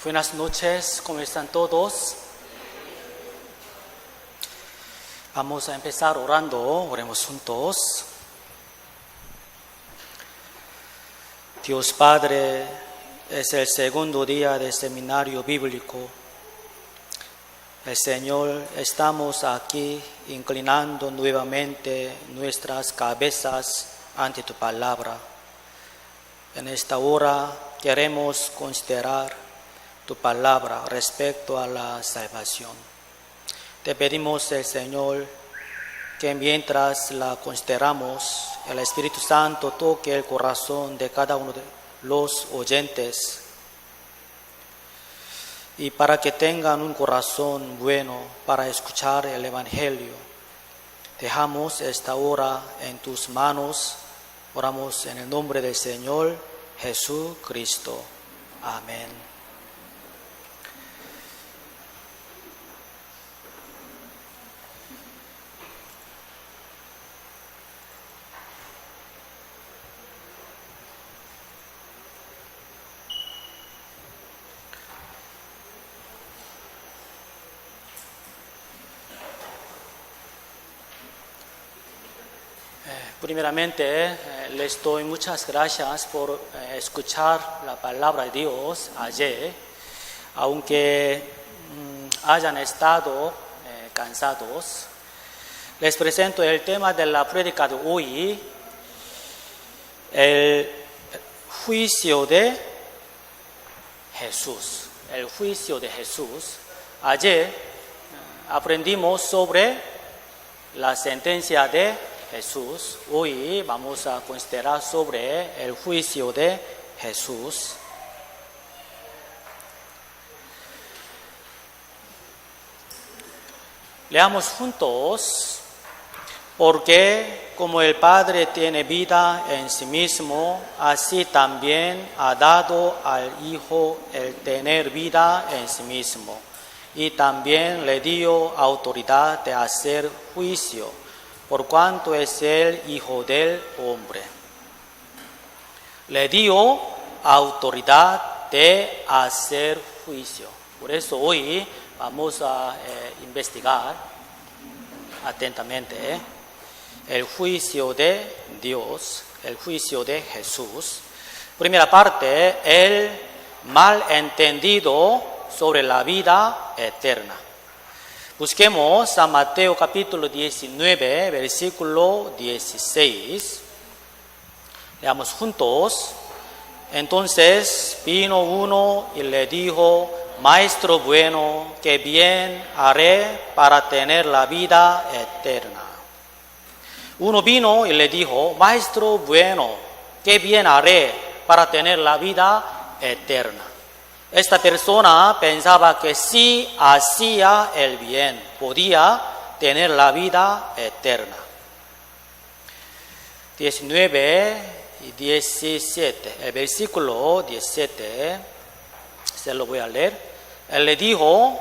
Buenas noches, ¿cómo están todos? Vamos a empezar orando, oremos juntos. Dios Padre, es el segundo día del seminario bíblico. El Señor, estamos aquí inclinando nuevamente nuestras cabezas ante tu palabra. En esta hora queremos considerar tu palabra respecto a la salvación. Te pedimos, el Señor, que mientras la consideramos, el Espíritu Santo toque el corazón de cada uno de los oyentes y para que tengan un corazón bueno para escuchar el Evangelio. Dejamos esta hora en tus manos. Oramos en el nombre del Señor Jesucristo. Amén. Primeramente, les doy muchas gracias por escuchar la palabra de Dios ayer, aunque hayan estado cansados. Les presento el tema de la prédica de hoy, el juicio de Jesús. El juicio de Jesús. Ayer aprendimos sobre la sentencia de Jesús. Hoy vamos a considerar sobre el juicio de Jesús. Leamos juntos. Porque como el Padre tiene vida en sí mismo, así también ha dado al Hijo el tener vida en sí mismo, y también le dio autoridad de hacer juicio, por cuanto es el Hijo del Hombre. Le dio autoridad de hacer juicio. Por eso hoy vamos a investigar atentamente el juicio de Dios, el juicio de Jesús. Primera parte, el malentendido sobre la vida eterna. Busquemos a Mateo capítulo 19, versículo 16. Leamos juntos. Entonces vino uno y le dijo: Maestro bueno, ¿qué bien haré para tener la vida eterna? Uno vino y le dijo: Maestro bueno, ¿qué bien haré para tener la vida eterna? Esta persona pensaba que si hacía el bien, podía tener la vida eterna. 19 y 17, el versículo 17, se lo voy a leer. Él le dijo: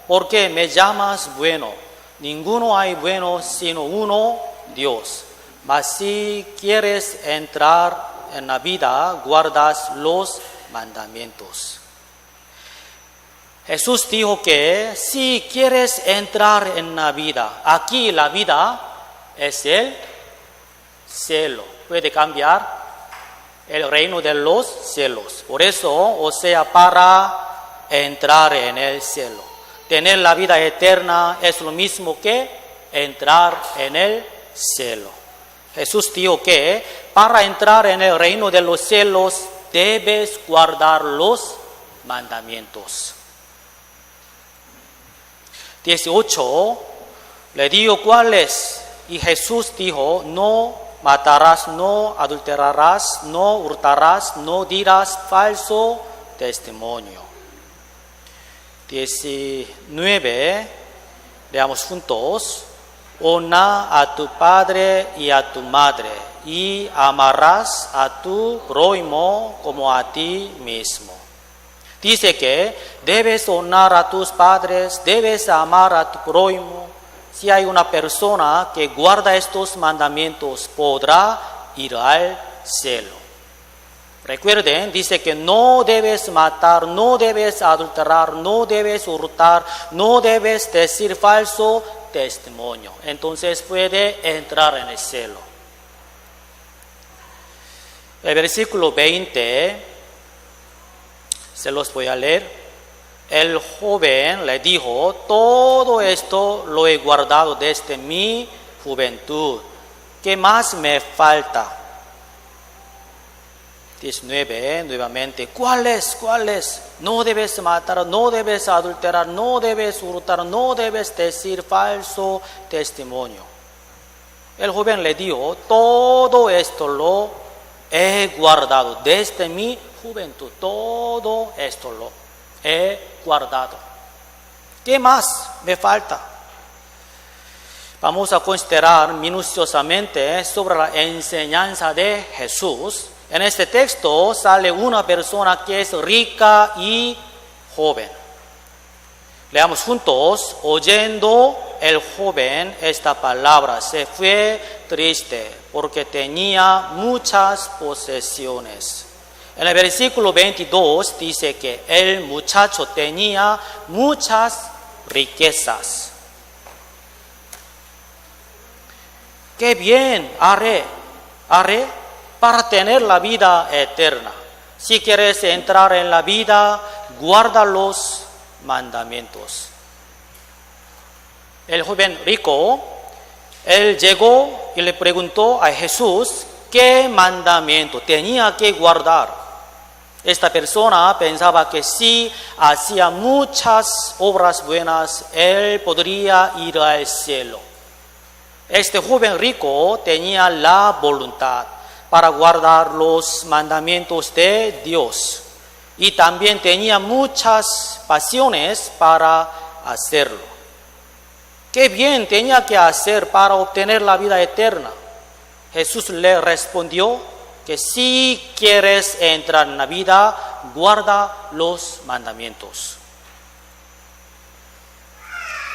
¿por qué me llamas bueno? Ninguno hay bueno sino uno, Dios. Mas si quieres entrar en la vida, guardas los mandamientos. Jesús dijo que si quieres entrar en la vida, aquí la vida es el cielo. Puede cambiar el reino de los cielos. Por eso, o sea, para entrar en el cielo. Tener la vida eterna es lo mismo que entrar en el cielo. Jesús dijo que para entrar en el reino de los cielos debes guardar los mandamientos. 18, le dijo cuáles, y Jesús dijo: no matarás, no adulterarás, no hurtarás, no dirás falso testimonio. 19, leamos juntos. Honra a tu padre y a tu madre, y amarás a tu prójimo como a ti mismo. Dice que debes honrar a tus padres, debes amar a tu prójimo. Si hay una persona que guarda estos mandamientos, podrá ir al cielo. Recuerden, dice que no debes matar, no debes adulterar, no debes hurtar, no debes decir falso testimonio. Entonces puede entrar en el cielo. El versículo 20, se los voy a leer. El joven le dijo, todo esto lo he guardado desde mi juventud. ¿Qué más me falta? 19, nuevamente, ¿cuál es? No debes matar, no debes adulterar, no debes hurtar, no debes decir falso testimonio. El joven le dijo, todo esto lo he guardado desde mi juventud, todo esto lo he guardado. ¿Qué más me falta? Vamos a considerar minuciosamente sobre la enseñanza de Jesús. En este texto sale una persona que es rica y joven. Leamos juntos. Oyendo el joven esta palabra, se fue triste porque tenía muchas posesiones. En el versículo 22 dice que el muchacho tenía muchas riquezas. ¡Qué bien haré para tener la vida eterna! Si quieres entrar en la vida, guarda los mandamientos. El joven rico, él llegó y le preguntó a Jesús qué mandamiento tenía que guardar. Esta persona pensaba que si hacía muchas obras buenas, él podría ir al cielo. Este joven rico tenía la voluntad para guardar los mandamientos de Dios y también tenía muchas pasiones para hacerlo. ¿Qué bien tenía que hacer para obtener la vida eterna? Jesús le respondió que si quieres entrar en la vida, guarda los mandamientos.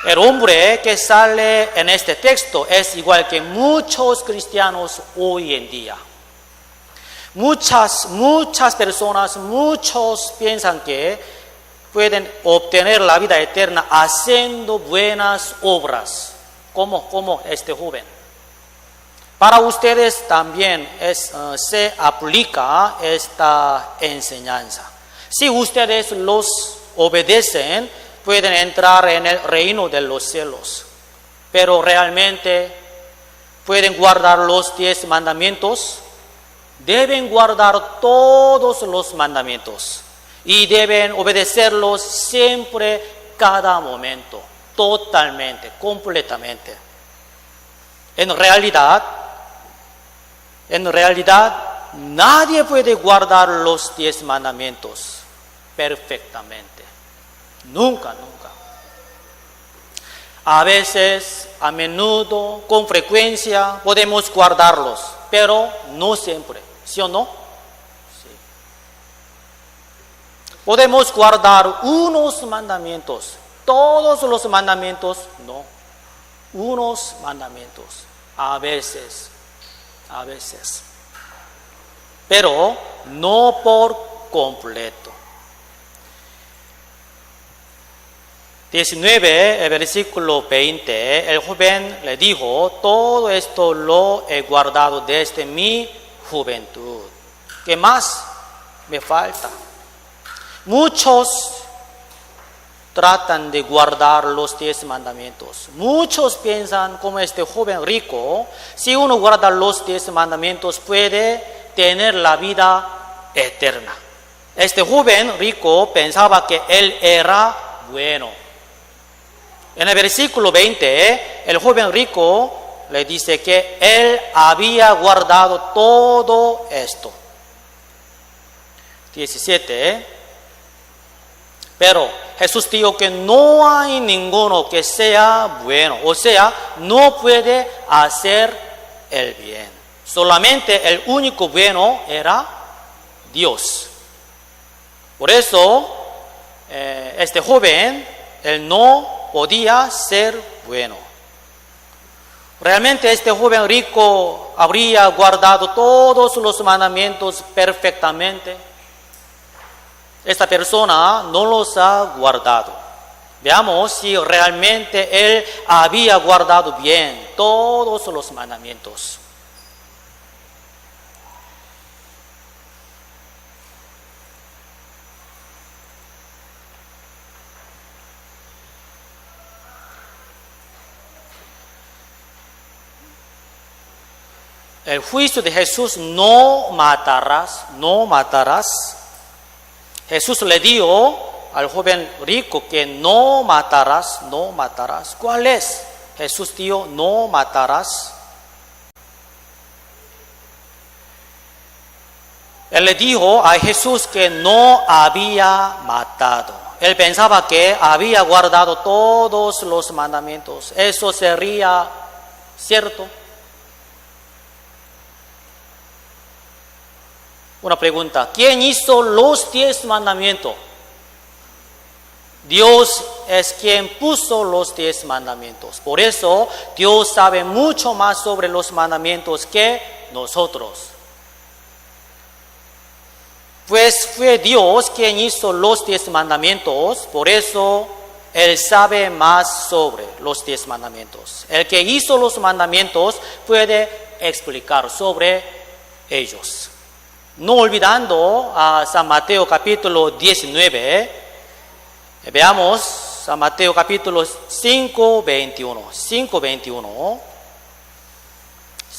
El hombre que sale en este texto es igual que muchos cristianos hoy en día. Muchas personas, muchos piensan que pueden obtener la vida eterna haciendo buenas obras, como este joven. Para ustedes también se aplica esta enseñanza. Si ustedes los obedecen, pueden entrar en el reino de los cielos. Pero realmente pueden guardar los 10 mandamientos. Deben guardar todos los mandamientos y deben obedecerlos siempre, cada momento, totalmente, completamente. En realidad, nadie puede guardar los 10 mandamientos perfectamente. Nunca. A veces, a menudo, con frecuencia, podemos guardarlos, pero no siempre. ¿Sí o no? Sí. Podemos guardar unos mandamientos, todos los mandamientos, no. Unos mandamientos, a veces. Pero no por completo. 19, el versículo 20, el joven le dijo, todo esto lo he guardado desde mi juventud. ¿Qué más me falta? Muchos tratan de guardar los 10 mandamientos. Muchos piensan, como este joven rico, si uno guarda los 10 mandamientos puede tener la vida eterna. Este joven rico pensaba que él era bueno. En el versículo 20, el joven rico le dice que él había guardado todo esto. 17. Pero Jesús dijo que no hay ninguno que sea bueno, o sea, no puede hacer el bien. Solamente el único bueno era Dios. Por eso, este joven, él no podía ser bueno. Realmente este joven rico habría guardado todos los mandamientos perfectamente. Esta persona no los ha guardado. Veamos si realmente él había guardado bien todos los mandamientos. El juicio de Jesús: no matarás, no matarás. Jesús le dijo al joven rico que no matarás, no matarás. ¿Cuál es? Jesús dijo: no matarás. Él le dijo a Jesús que no había matado. Él pensaba que había guardado todos los mandamientos. ¿Eso sería cierto? Una pregunta: ¿quién hizo los 10 mandamientos? Dios es quien puso los 10 mandamientos. Por eso Dios sabe mucho más sobre los mandamientos que nosotros. Pues fue Dios quien hizo los 10 mandamientos, por eso Él sabe más sobre los 10 mandamientos. El que hizo los mandamientos puede explicar sobre ellos. No olvidando a San Mateo capítulo 19, veamos San Mateo capítulo 5, 21.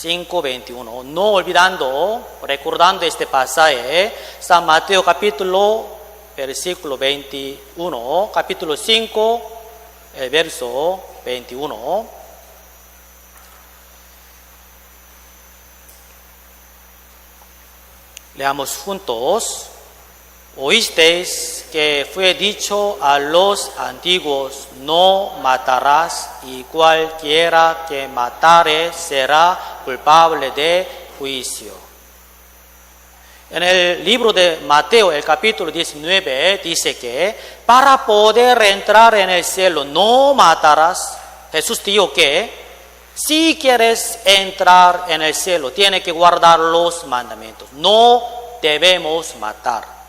5:21. No olvidando, recordando este pasaje, San Mateo capítulo, versículo 21, capítulo 5, el verso 21. Leamos juntos. Oísteis que fue dicho a los antiguos: no matarás, y cualquiera que matare será culpable de juicio. En el libro de Mateo, el capítulo 19, dice que para poder entrar en el cielo no matarás. Jesús dijo que si quieres entrar en el cielo, tienes que guardar los mandamientos. No debemos matar.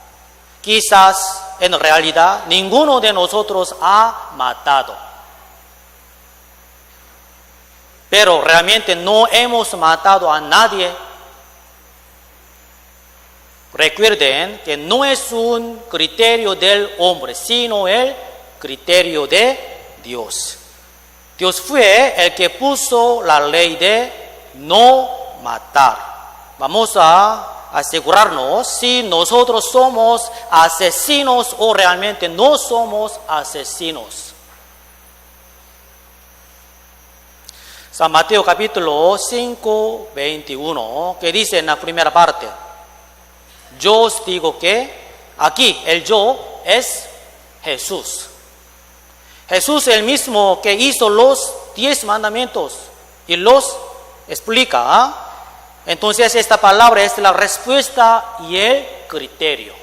Quizás en realidad ninguno de nosotros ha matado. Pero realmente no hemos matado a nadie. Recuerden que no es un criterio del hombre, sino el criterio de Dios. Dios fue el que puso la ley de no matar. Vamos a asegurarnos si nosotros somos asesinos o realmente no somos asesinos. San Mateo capítulo 5, 21, que dice en la primera parte: yo os digo que, aquí el yo es Jesús. Jesús es el mismo que hizo los 10 mandamientos y los explica. Entonces esta palabra es la respuesta y el criterio.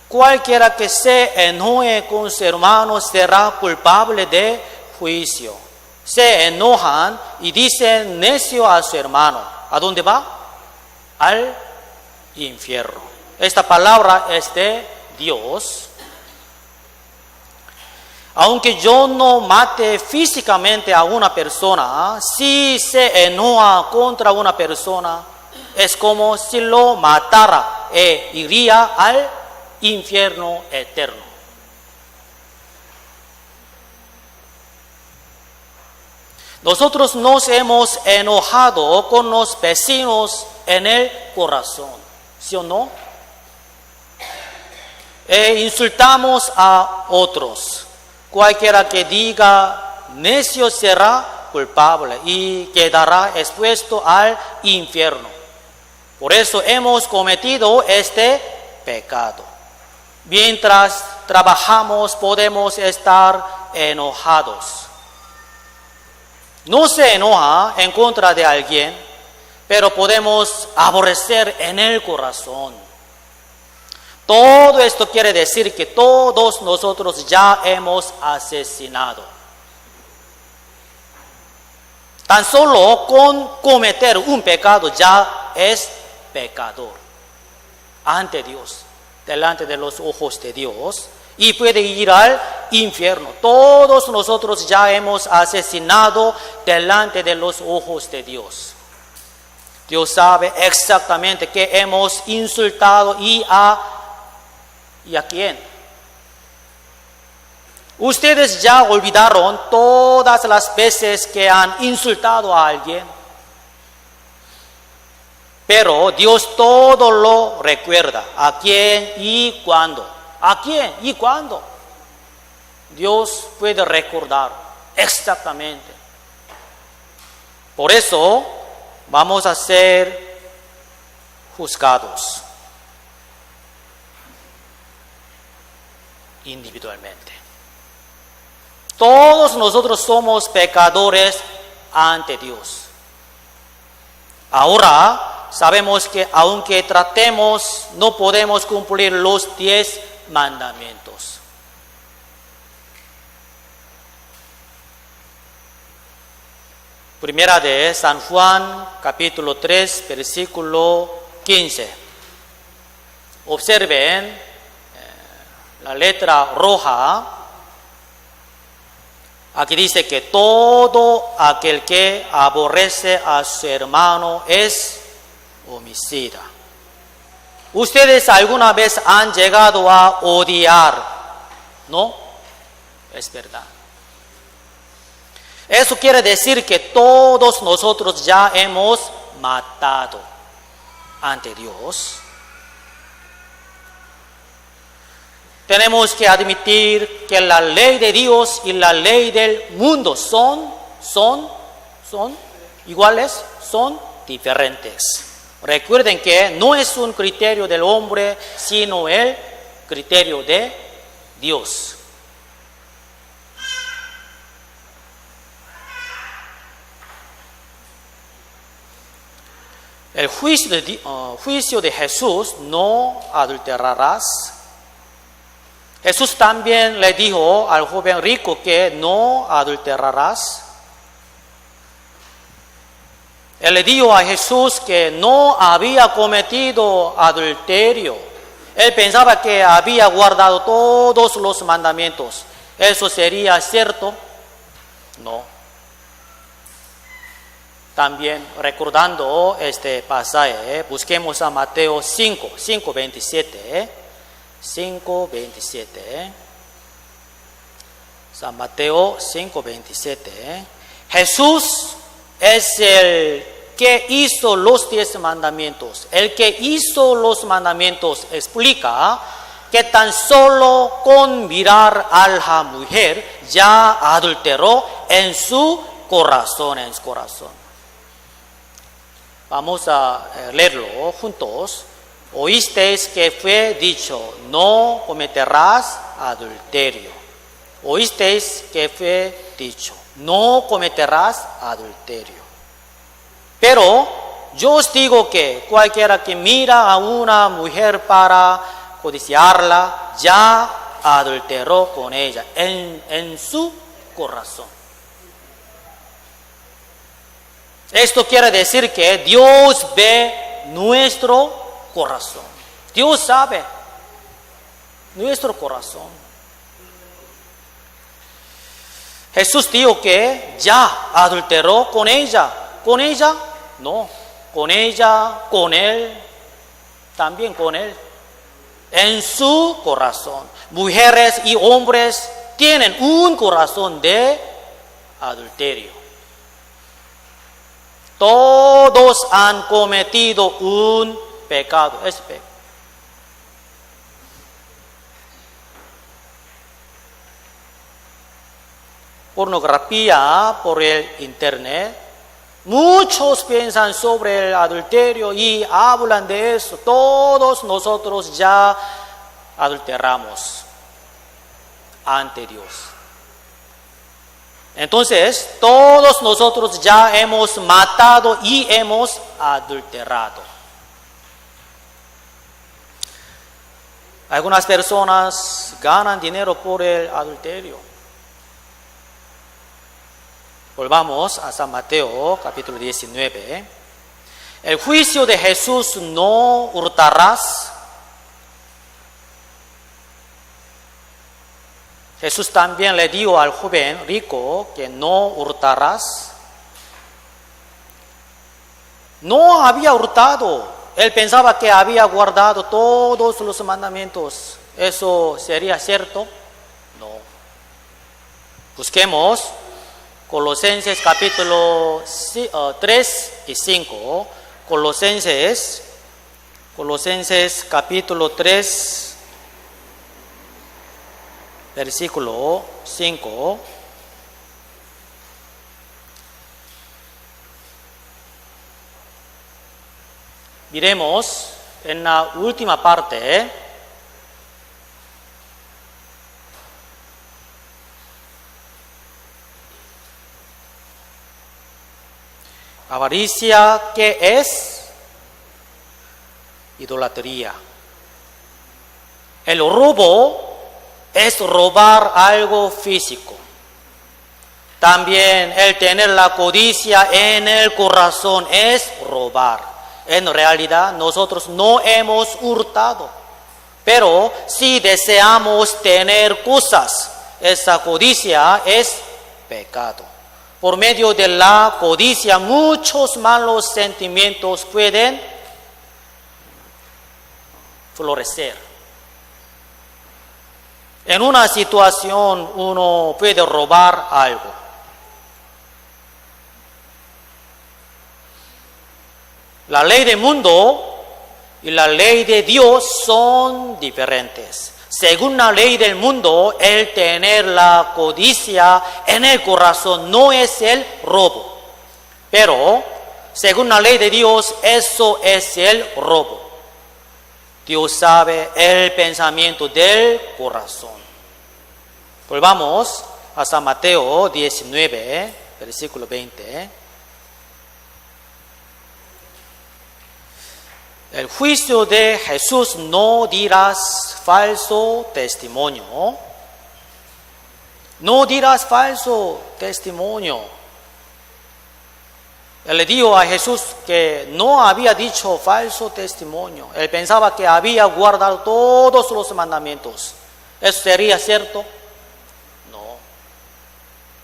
Cualquiera que se enoje con su hermano será culpable de juicio. Se enojan y dicen necio a su hermano. ¿A dónde va? Al infierno. Esta palabra es de Dios. Aunque yo no mate físicamente a una persona, si se enoja contra una persona, es como si lo matara e iría al infierno eterno. Nosotros nos hemos enojado con los vecinos en el corazón, ¿sí o no? E insultamos a otros. Cualquiera que diga necio será culpable y quedará expuesto al infierno. Por eso hemos cometido este pecado. Mientras trabajamos podemos estar enojados. No se enoja en contra de alguien, pero podemos aborrecer en el corazón. Todo esto quiere decir que todos nosotros ya hemos asesinado. Tan solo con cometer un pecado ya es pecador ante Dios, delante de los ojos de Dios, y puede ir al infierno. Todos nosotros ya hemos asesinado delante de los ojos de Dios. Dios sabe exactamente que hemos insultado y a quién. Ustedes ya olvidaron todas las veces que han insultado a alguien. Pero Dios todo lo recuerda. ¿A quién y cuándo? ¿A quién y cuándo? Dios puede recordar exactamente. Por eso vamos a ser juzgados individualmente. Todos nosotros somos pecadores ante Dios. Ahora sabemos que aunque tratemos, no podemos cumplir los 10 mandamientos. Primera de San Juan, capítulo 3, versículo 15. Observen la letra roja. Aquí dice que todo aquel que aborrece a su hermano es homicida. ¿Ustedes alguna vez han llegado a odiar? ¿No? Es verdad. Eso quiere decir que todos nosotros ya hemos matado ante Dios. Tenemos que admitir que la ley de Dios y la ley del mundo son iguales, son diferentes. Recuerden que no es un criterio del hombre, sino el criterio de Dios. El juicio de Jesús: no adulterarás. Jesús también le dijo al joven rico que no adulterarás. Él le dijo a Jesús que no había cometido adulterio. Él pensaba que había guardado todos los mandamientos. ¿Eso sería cierto? No. También recordando este pasaje, busquemos a Mateo 5:27. 5:27. San Mateo 5:27. Jesús es el que hizo los 10 mandamientos. El que hizo los mandamientos explica que tan solo con mirar a la mujer ya adulteró en su corazón. Vamos a leerlo juntos. Oísteis que fue dicho: no cometerás adulterio. Oísteis que fue dicho: no cometerás adulterio. Pero yo os digo que cualquiera que mira a una mujer para codiciarla, ya adulteró con ella en su corazón. Esto quiere decir que Dios ve nuestro corazón. Dios sabe nuestro corazón. Jesús dijo que ya adulteró con ella. ¿Con ella? No. Con ella, con él, también con él. En su corazón. Mujeres y hombres tienen un corazón de adulterio. Todos han cometido un pecado. Es pecado. Pornografía por el internet. Muchos piensan sobre el adulterio y hablan de eso. Todos nosotros ya adulteramos ante Dios. Entonces, todos nosotros ya hemos matado y hemos adulterado. Algunas personas ganan dinero por el adulterio. Volvamos a San Mateo, capítulo 19. El juicio de Jesús: no hurtarás. Jesús también le dijo al joven rico que no hurtarás. No había hurtado. Él pensaba que había guardado todos los mandamientos. ¿Eso sería cierto? No. Busquemos Colosenses capítulo 3 y 5. Colosenses capítulo 3, versículo 5. Miremos en la última parte. Avaricia, ¿qué es? Idolatría. El robo es robar algo físico. También el tener la codicia en el corazón es robar. En realidad nosotros no hemos hurtado, pero si deseamos tener cosas, esa codicia es pecado. Por medio de la codicia muchos malos sentimientos pueden florecer. En una situación uno puede robar algo. La ley del mundo y la ley de Dios son diferentes. Según la ley del mundo, el tener la codicia en el corazón no es el robo. Pero, según la ley de Dios, eso es el robo. Dios sabe el pensamiento del corazón. Volvamos a San Mateo 19, versículo 20. El juicio de Jesús: no dirás falso testimonio. No dirás falso testimonio. Él le dijo a Jesús que no había dicho falso testimonio. Él pensaba que había guardado todos los mandamientos. ¿Eso sería cierto? No.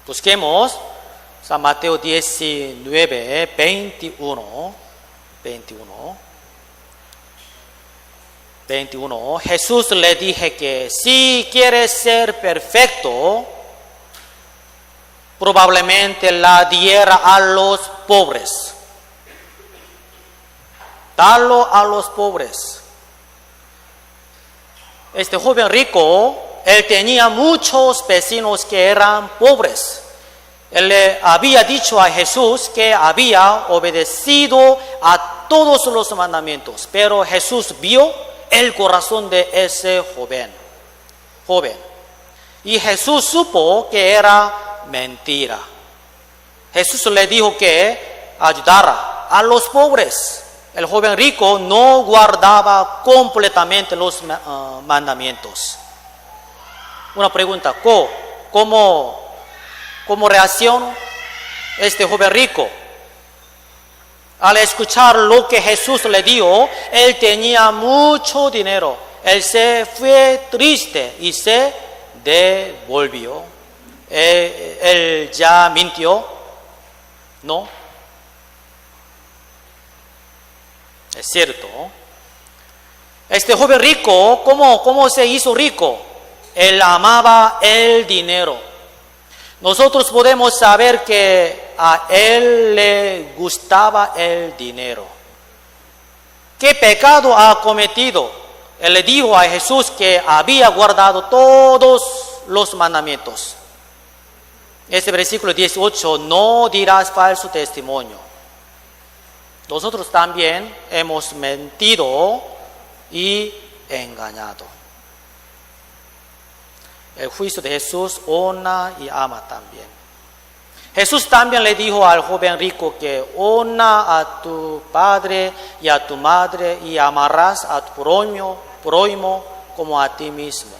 Busquemos San Mateo 19, 21. 21. Jesús le dije que si quieres ser perfecto, probablemente la diera a los pobres. Dalo a los pobres. Este joven rico, él tenía muchos vecinos que eran pobres. Él le había dicho a Jesús que había obedecido a todos los mandamientos, pero Jesús vio el corazón de ese joven. Y Jesús supo que era mentira. Jesús le dijo que ayudara a los pobres. El joven rico no guardaba completamente los mandamientos. Una pregunta: ¿cómo reaccionó este joven rico? Al escuchar lo que Jesús le dijo, él tenía mucho dinero. Él se fue triste y se devolvió. Él ya mintió. No. Es cierto. Este joven rico, ¿cómo se hizo rico? Él amaba el dinero. Nosotros podemos saber que a él le gustaba el dinero. ¿Qué pecado ha cometido? Él le dijo a Jesús que había guardado todos los mandamientos. Este versículo 18: no dirás falso testimonio. Nosotros también hemos mentido y engañado. El juicio de Jesús honra y ama también. Jesús también le dijo al joven rico que honra a tu padre y a tu madre y amarás a tu prójimo como a ti mismo.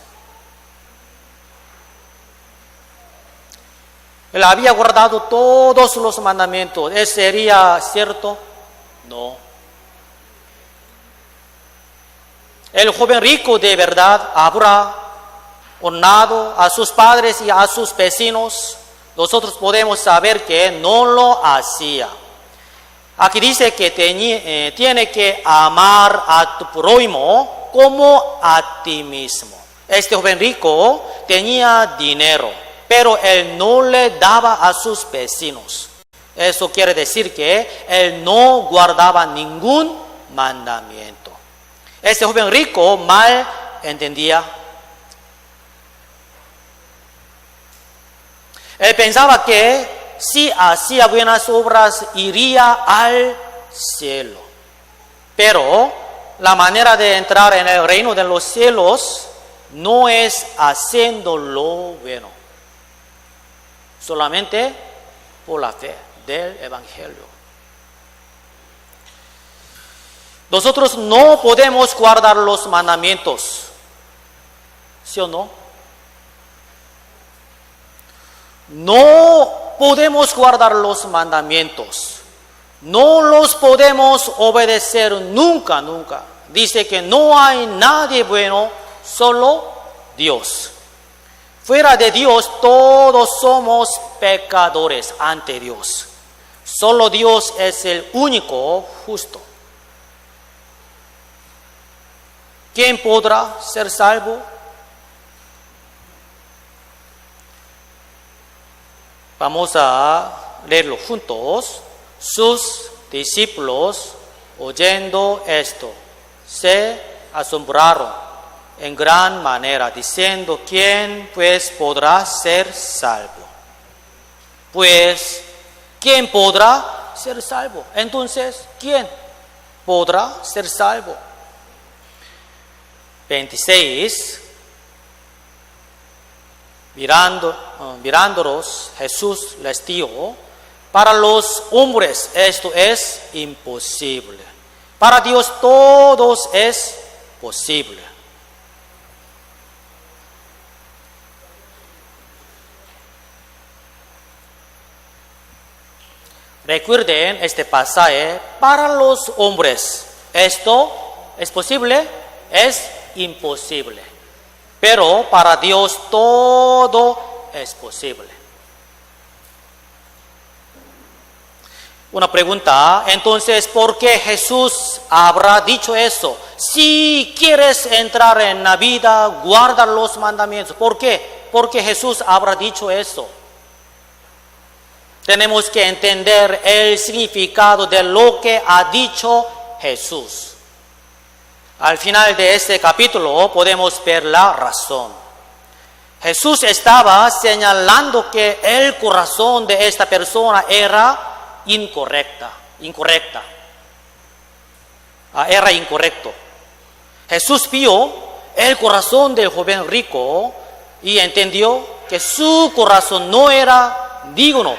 Él había guardado todos los mandamientos. ¿Eso sería cierto? No. El joven rico de verdad habrá honrado a sus padres y a sus vecinos. Nosotros podemos saber que no lo hacía. Aquí dice que tiene que amar a tu prójimo como a ti mismo. Este joven rico tenía dinero, pero él no le daba a sus vecinos. Eso quiere decir que él no guardaba ningún mandamiento. Este joven rico mal entendía. Él pensaba que si hacía buenas obras iría al cielo. Pero la manera de entrar en el reino de los cielos no es haciendo lo bueno, solamente por la fe del Evangelio. Nosotros no podemos guardar los mandamientos, ¿sí o no? No podemos guardar los mandamientos. No los podemos obedecer nunca, nunca. Dice que no hay nadie bueno, solo Dios. Fuera de Dios todos somos pecadores ante Dios. Solo Dios es el único justo. ¿Quién podrá ser salvo? Vamos a leerlo juntos. Sus discípulos, oyendo esto, se asombraron en gran manera, diciendo: ¿quién pues podrá ser salvo? Pues, ¿quién podrá ser salvo? Entonces, ¿quién podrá ser salvo? 26. Mirándolos, Jesús les dijo: para los hombres esto es imposible. Para Dios todo es posible. Recuerden este pasaje: para los hombres esto es posible, es imposible. Pero para Dios todo es posible. Una pregunta, entonces, ¿por qué Jesús habrá dicho eso? Si quieres entrar en la vida, guarda los mandamientos. ¿Por qué? ¿Por qué Jesús habrá dicho eso? Tenemos que entender el significado de lo que ha dicho Jesús. Al final de este capítulo podemos ver la razón. Jesús estaba señalando que el corazón de esta persona era incorrecto. Era incorrecto. Jesús vio el corazón del joven rico y entendió que su corazón no era digno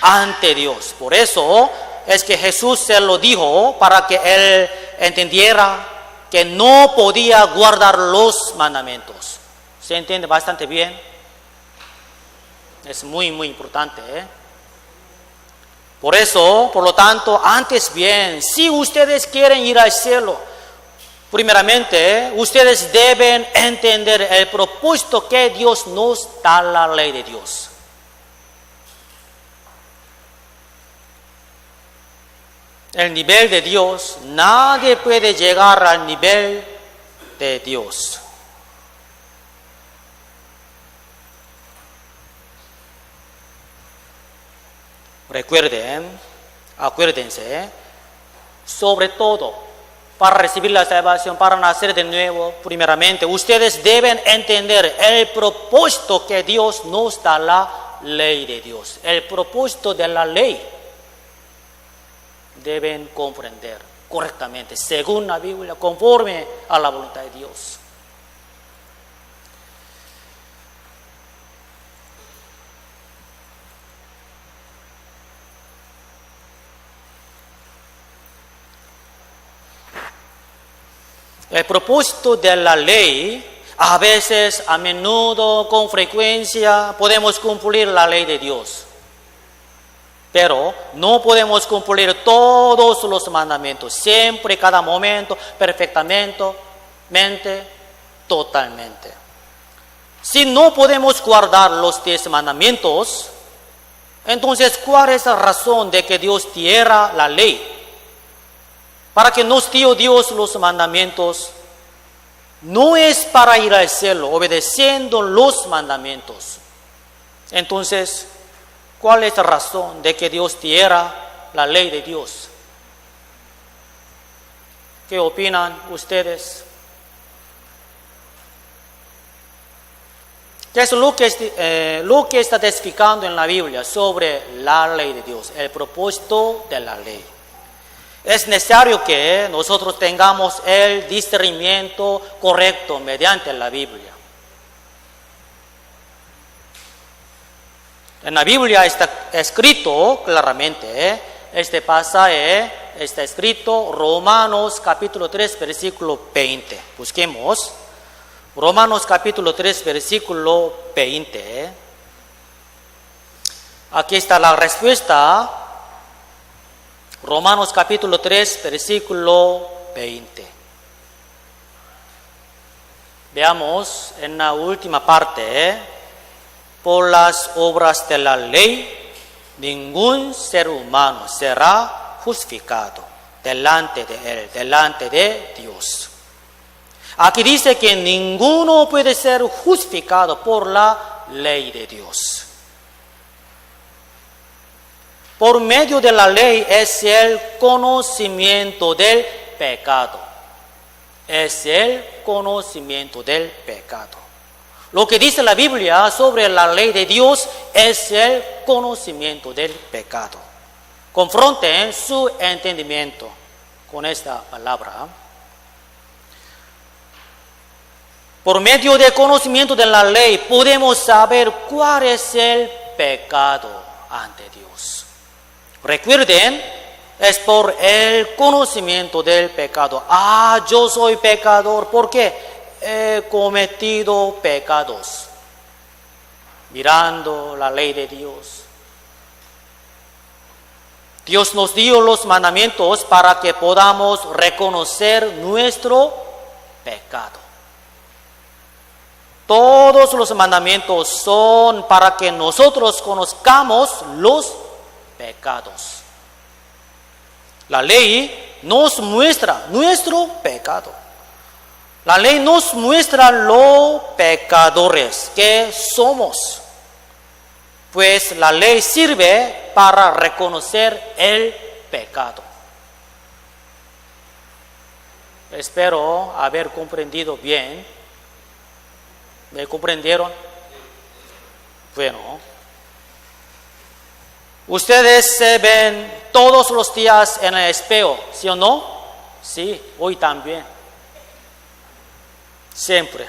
ante Dios. Por eso es que Jesús se lo dijo, para que él entendiera que no podía guardar los mandamientos. ¿Se entiende bastante bien? Es muy, muy importante, Por eso, por lo tanto, antes bien, si ustedes quieren ir al cielo, primeramente, ustedes deben entender el propósito que Dios nos da, la ley de Dios. El nivel de Dios, nadie puede llegar al nivel de Dios. Acuérdense, sobre todo, para recibir la salvación, para nacer de nuevo, primeramente, ustedes deben entender el propósito que Dios nos da, la ley de Dios. El propósito de la ley deben comprender correctamente, según la Biblia, conforme a la voluntad de Dios. El propósito de la ley, a veces, a menudo, con frecuencia, podemos cumplir la ley de Dios. Pero no podemos cumplir todos los mandamientos, siempre, cada momento, perfectamente, totalmente. Si no podemos guardar los 10 mandamientos, entonces, ¿cuál es la razón de que Dios diera la ley? Para que nos dio Dios los mandamientos, no es para ir al cielo obedeciendo los mandamientos. Entonces, ¿cuál es la razón de que Dios diera la ley de Dios? ¿Qué opinan ustedes? ¿Qué es lo que está testificando en la Biblia sobre la ley de Dios? El propósito de la ley. Es necesario que nosotros tengamos el discernimiento correcto mediante la Biblia. En la Biblia está escrito claramente, este pasaje está escrito Romanos capítulo 3, versículo 20. Busquemos Romanos capítulo 3, versículo 20. Aquí está la respuesta. Romanos capítulo 3, versículo 20. Veamos en la última parte. Por las obras de la ley, ningún ser humano será justificado delante de él, delante de Dios. Aquí dice que ninguno puede ser justificado por la ley de Dios. Por medio de la ley es el conocimiento del pecado. Es el conocimiento del pecado. Lo que dice la Biblia sobre la ley de Dios es el conocimiento del pecado. Confronten su entendimiento con esta palabra. Por medio del conocimiento de la ley podemos saber cuál es el pecado ante Dios. Recuerden, es por el conocimiento del pecado. Yo soy pecador. ¿Por qué? He cometido pecados. Mirando la ley de Dios. Dios nos dio los mandamientos para que podamos reconocer nuestro pecado. Todos los mandamientos son para que nosotros conozcamos los pecados. La ley nos muestra nuestro pecado. La ley nos muestra los pecadores que somos. Pues la ley sirve para reconocer el pecado. Espero haber comprendido bien. ¿Me comprendieron? Bueno. Ustedes se ven todos los días en el espejo, ¿sí o no? Sí, hoy también. Siempre.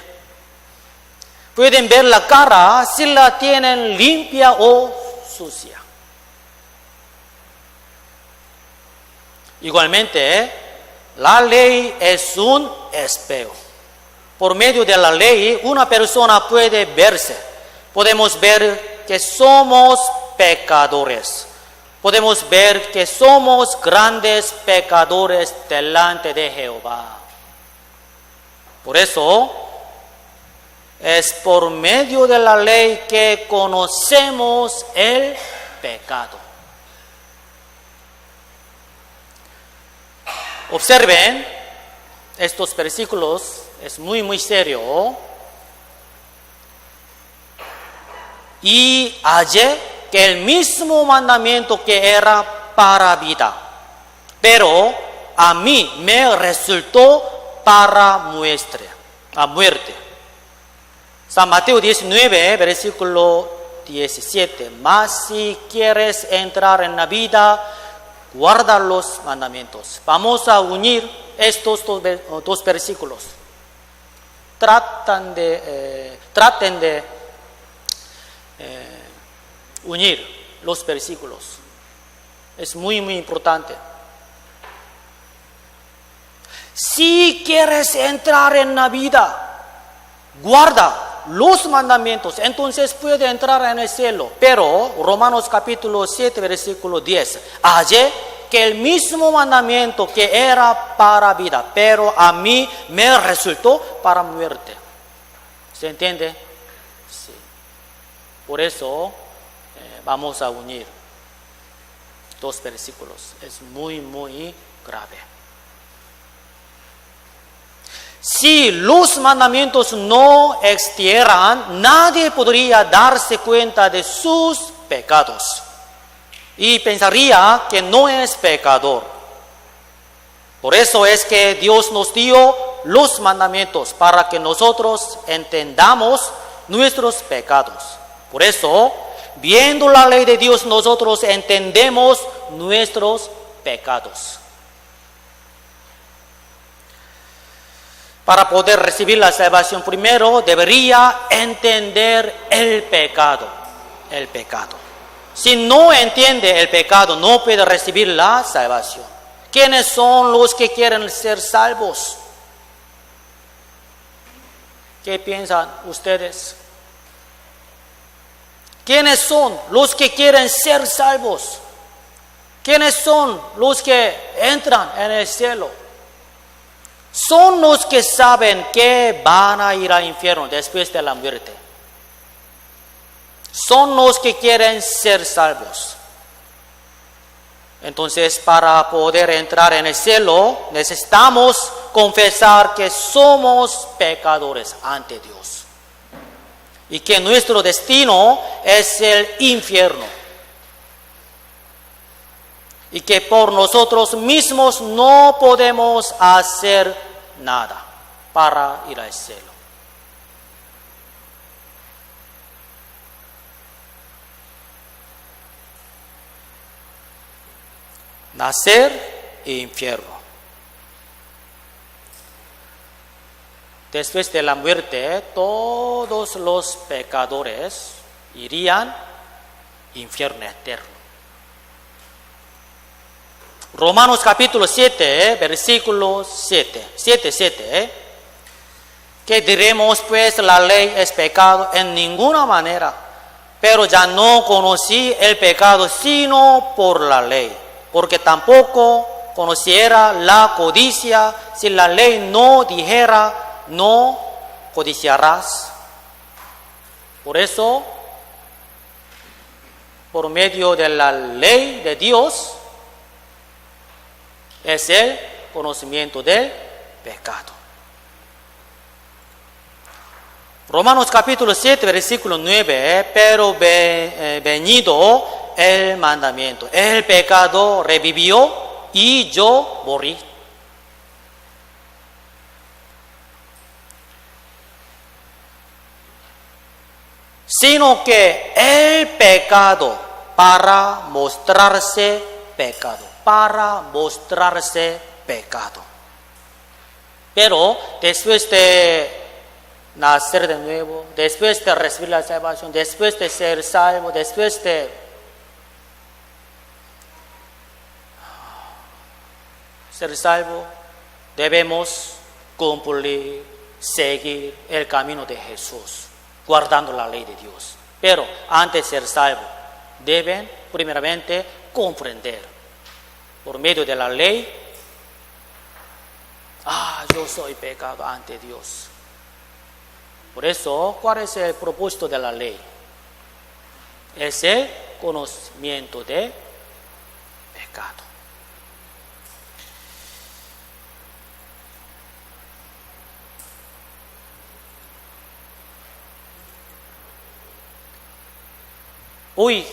Pueden ver la cara si la tienen limpia o sucia. Igualmente, la ley es un espejo. Por medio de la ley, una persona puede verse. Podemos ver que somos pecadores. Podemos ver que somos grandes pecadores delante de Jehová. Por eso, es por medio de la ley que conocemos el pecado. Observen, estos versículos es muy serio. Y hallé que el mismo mandamiento que era para vida, pero a mí me resultó para muerte. San Mateo 19, versículo 17. Mas si quieres entrar en la vida, guarda los mandamientos. Vamos a unir estos dos versículos. Traten de unir los versículos. Es muy importante. Si quieres entrar en la vida, guarda los mandamientos, entonces puede entrar en el cielo. Pero Romanos capítulo 7, versículo 10, hallé que el mismo mandamiento que era para vida, pero a mí me resultó para muerte. ¿Se entiende? Sí. Por eso vamos a unir dos versículos. Es muy, muy grave. Si los mandamientos no existieran, nadie podría darse cuenta de sus pecados y pensaría que no es pecador. Por eso es que Dios nos dio los mandamientos para que nosotros entendamos nuestros pecados. Por eso, viendo la ley de Dios, nosotros entendemos nuestros pecados. Para poder recibir la salvación, primero debería entender el pecado. El pecado. Si no entiende el pecado, no puede recibir la salvación. ¿Quiénes son los que quieren ser salvos? ¿Qué piensan ustedes? ¿Quiénes son los que quieren ser salvos? ¿Quiénes son los que entran en el cielo? Son los que saben que van a ir al infierno después de la muerte. Son los que quieren ser salvos. Entonces, para poder entrar en el cielo, necesitamos confesar que somos pecadores ante Dios. Y que nuestro destino es el infierno. Y que por nosotros mismos no podemos hacer nada para ir al cielo. Nacer e infierno. Después de la muerte, todos los pecadores irían al infierno eterno. Romanos capítulo 7, versículo 7. ¿Qué diremos pues? La ley es pecado en ninguna manera, pero ya no conocí el pecado sino por la ley, porque tampoco conociera la codicia si la ley no dijera, no codiciarás. Por eso, por medio de la ley de Dios, es el conocimiento del pecado. Romanos capítulo 7, versículo 9, pero venido el mandamiento, el pecado revivió y yo morí. Sino que el pecado para mostrarse pecado. Pero después de nacer de nuevo, después de recibir la salvación, después de ser salvo, después de ser salvo, debemos cumplir, seguir el camino de Jesús, guardando la ley de Dios. Pero antes de ser salvo, deben primeramente comprender por medio de la ley, yo soy pecado ante Dios. Por eso, ¿cuál es el propósito de la ley? Es el conocimiento de pecado. Hoy,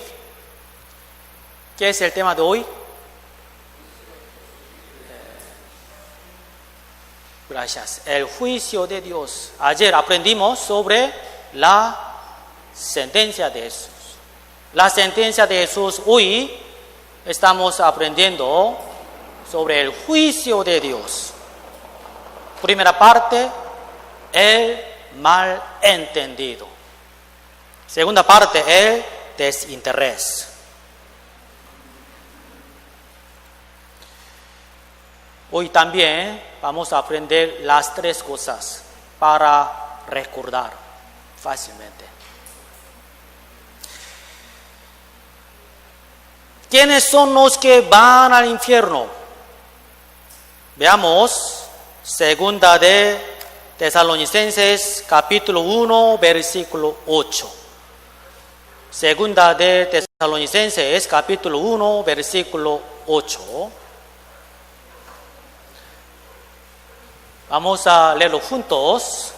¿qué es el tema de hoy? Gracias. El juicio de Dios. Ayer aprendimos sobre la sentencia de Jesús. La sentencia de Jesús. Hoy estamos aprendiendo sobre el juicio de Dios. Primera parte, el malentendido. Segunda parte, el desinterés. Hoy también vamos a aprender las tres cosas para recordar. fácilmente. ¿Quiénes son los que van al infierno? Veamos, segunda de Tesalonicenses, capítulo 1, versículo 8. Segunda de Tesalonicenses, capítulo 1, versículo 8. Vamos a leerlo juntos.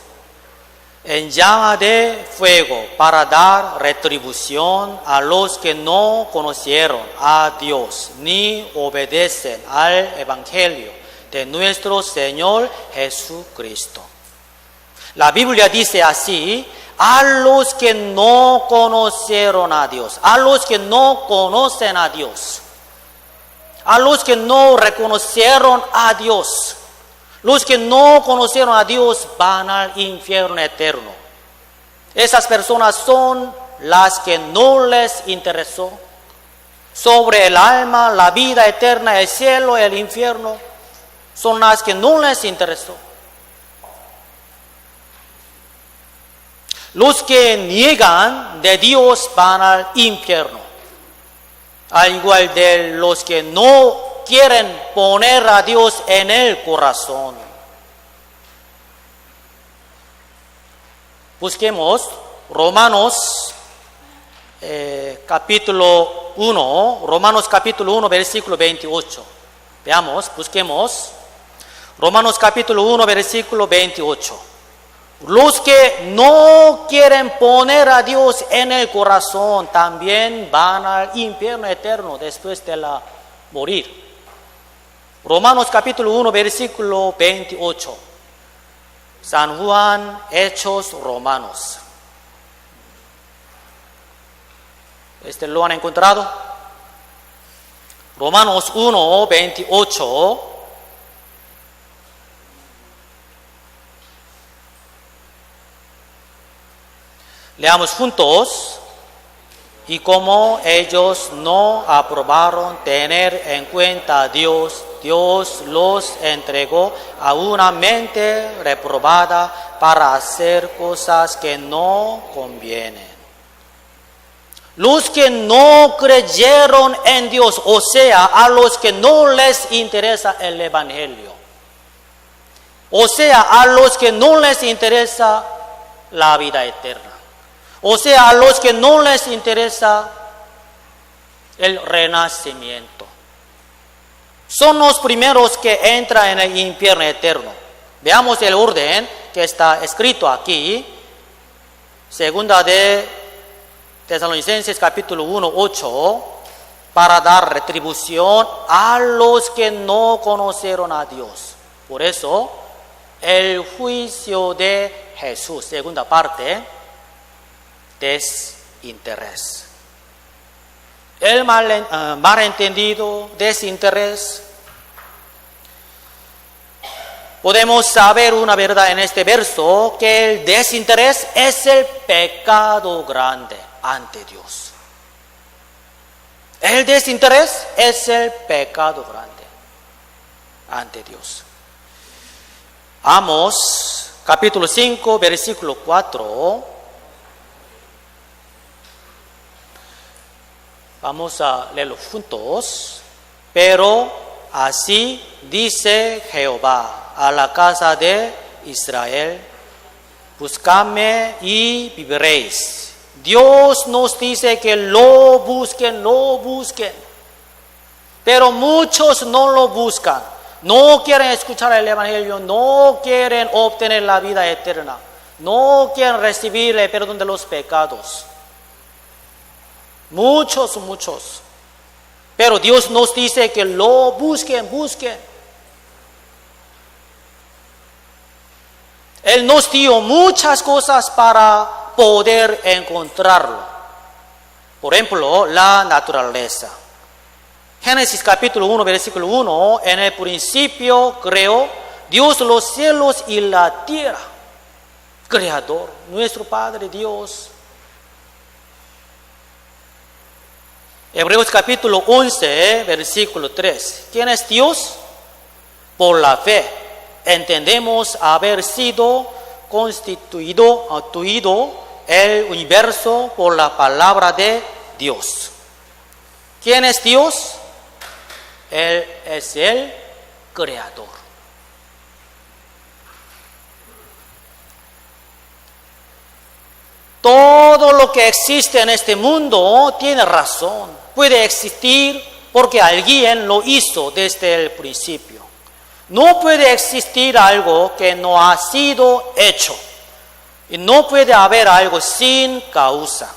En llama de fuego para dar retribución a los que no conocieron a Dios ni obedecen al Evangelio de nuestro Señor Jesucristo. La Biblia dice así: a los que no conocieron a Dios, a los que no conocen a Dios, a los que no reconocieron a Dios. Los que no conocieron a Dios van al infierno eterno. Esas personas son las que no les interesó sobre el alma, la vida eterna, el cielo, el infierno. Son las que no les interesó. Los que niegan de Dios van al infierno. Al igual de los que no quieren poner a Dios en el corazón. Busquemos Romanos capítulo 1, versículo 28. Veamos, busquemos Romanos capítulo 1, versículo 28. Los que no quieren poner a Dios en el corazón también van al infierno eterno después de morir. Romanos capítulo 1, versículo 28. San Juan, Hechos Romanos. ¿Lo han encontrado? Romanos 1, 28. Leamos juntos. Y como ellos no aprobaron tener en cuenta a Dios, Dios los entregó a una mente reprobada para hacer cosas que no convienen. Los que no creyeron en Dios, o sea, a los que no les interesa el Evangelio, o sea, a los que no les interesa la vida eterna, o sea, a los que no les interesa el renacimiento, son los primeros que entran en el infierno eterno. Veamos el orden que está escrito aquí. Segunda de Tesalonicenses capítulo 1, 8. Para dar retribución a los que no conocieron a Dios. Por eso, el juicio de Jesús, segunda parte, desinterés. El malentendido, desinterés. Podemos saber una verdad en este verso, que el desinterés es el pecado grande ante Dios. El desinterés es el pecado grande ante Dios. Amós, capítulo 5, versículo 4. Vamos a leerlo juntos. Pero así dice Jehová a la casa de Israel: buscadme y viviréis. Dios nos dice que lo busquen. Pero muchos no lo buscan. No quieren escuchar el Evangelio, no quieren obtener la vida eterna, no quieren recibir el perdón de los pecados. Muchos. Pero Dios nos dice que lo busquen. Él nos dio muchas cosas para poder encontrarlo. Por ejemplo, la naturaleza. Génesis capítulo 1, versículo 1. En el principio creó Dios los cielos y la tierra. Creador, nuestro Padre Dios. Hebreos capítulo 11, versículo 3. ¿Quién es Dios? Por la fe entendemos haber sido constituido el universo por la palabra de Dios. ¿Quién es Dios? Él es el creador. Todo lo que existe en este mundo tiene razón. Puede existir porque alguien lo hizo desde el principio. No puede existir algo que no ha sido hecho. Y no puede haber algo sin causa.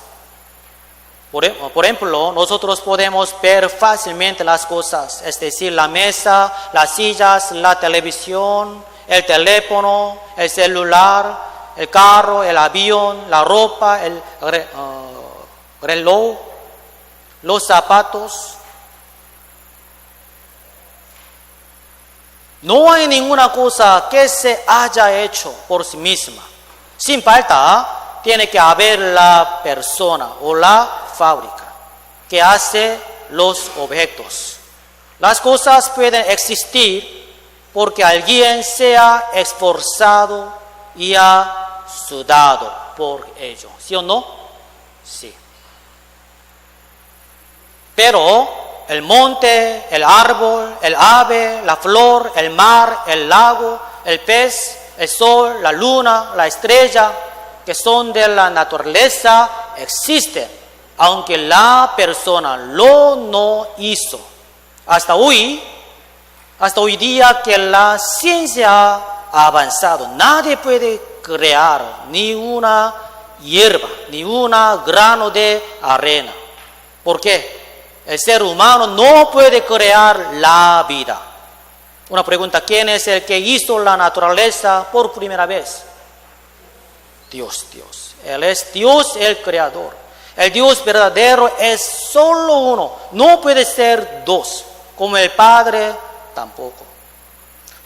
Por ejemplo, nosotros podemos ver fácilmente las cosas, es decir, la mesa, las sillas, la televisión, el teléfono, el celular, el carro, el avión, la ropa, el reloj, los zapatos. No hay ninguna cosa que se haya hecho por sí misma. Sin falta, tiene que haber la persona o la fábrica que hace los objetos. Las cosas pueden existir porque alguien se ha esforzado y ha sudado por ello. ¿Sí o no? Sí. Pero el monte, el árbol, el ave, la flor, el mar, el lago, el pez, el sol, la luna, la estrella, que son de la naturaleza, existen, aunque la persona lo no hizo. Hasta hoy día que la ciencia ha avanzado, nadie puede crear ni una hierba, ni un grano de arena. ¿Por qué? El ser humano no puede crear la vida. Una pregunta, ¿quién es el que hizo la naturaleza por primera vez? Dios. Él es Dios el creador. El Dios verdadero es solo uno. No puede ser dos, como el Padre tampoco.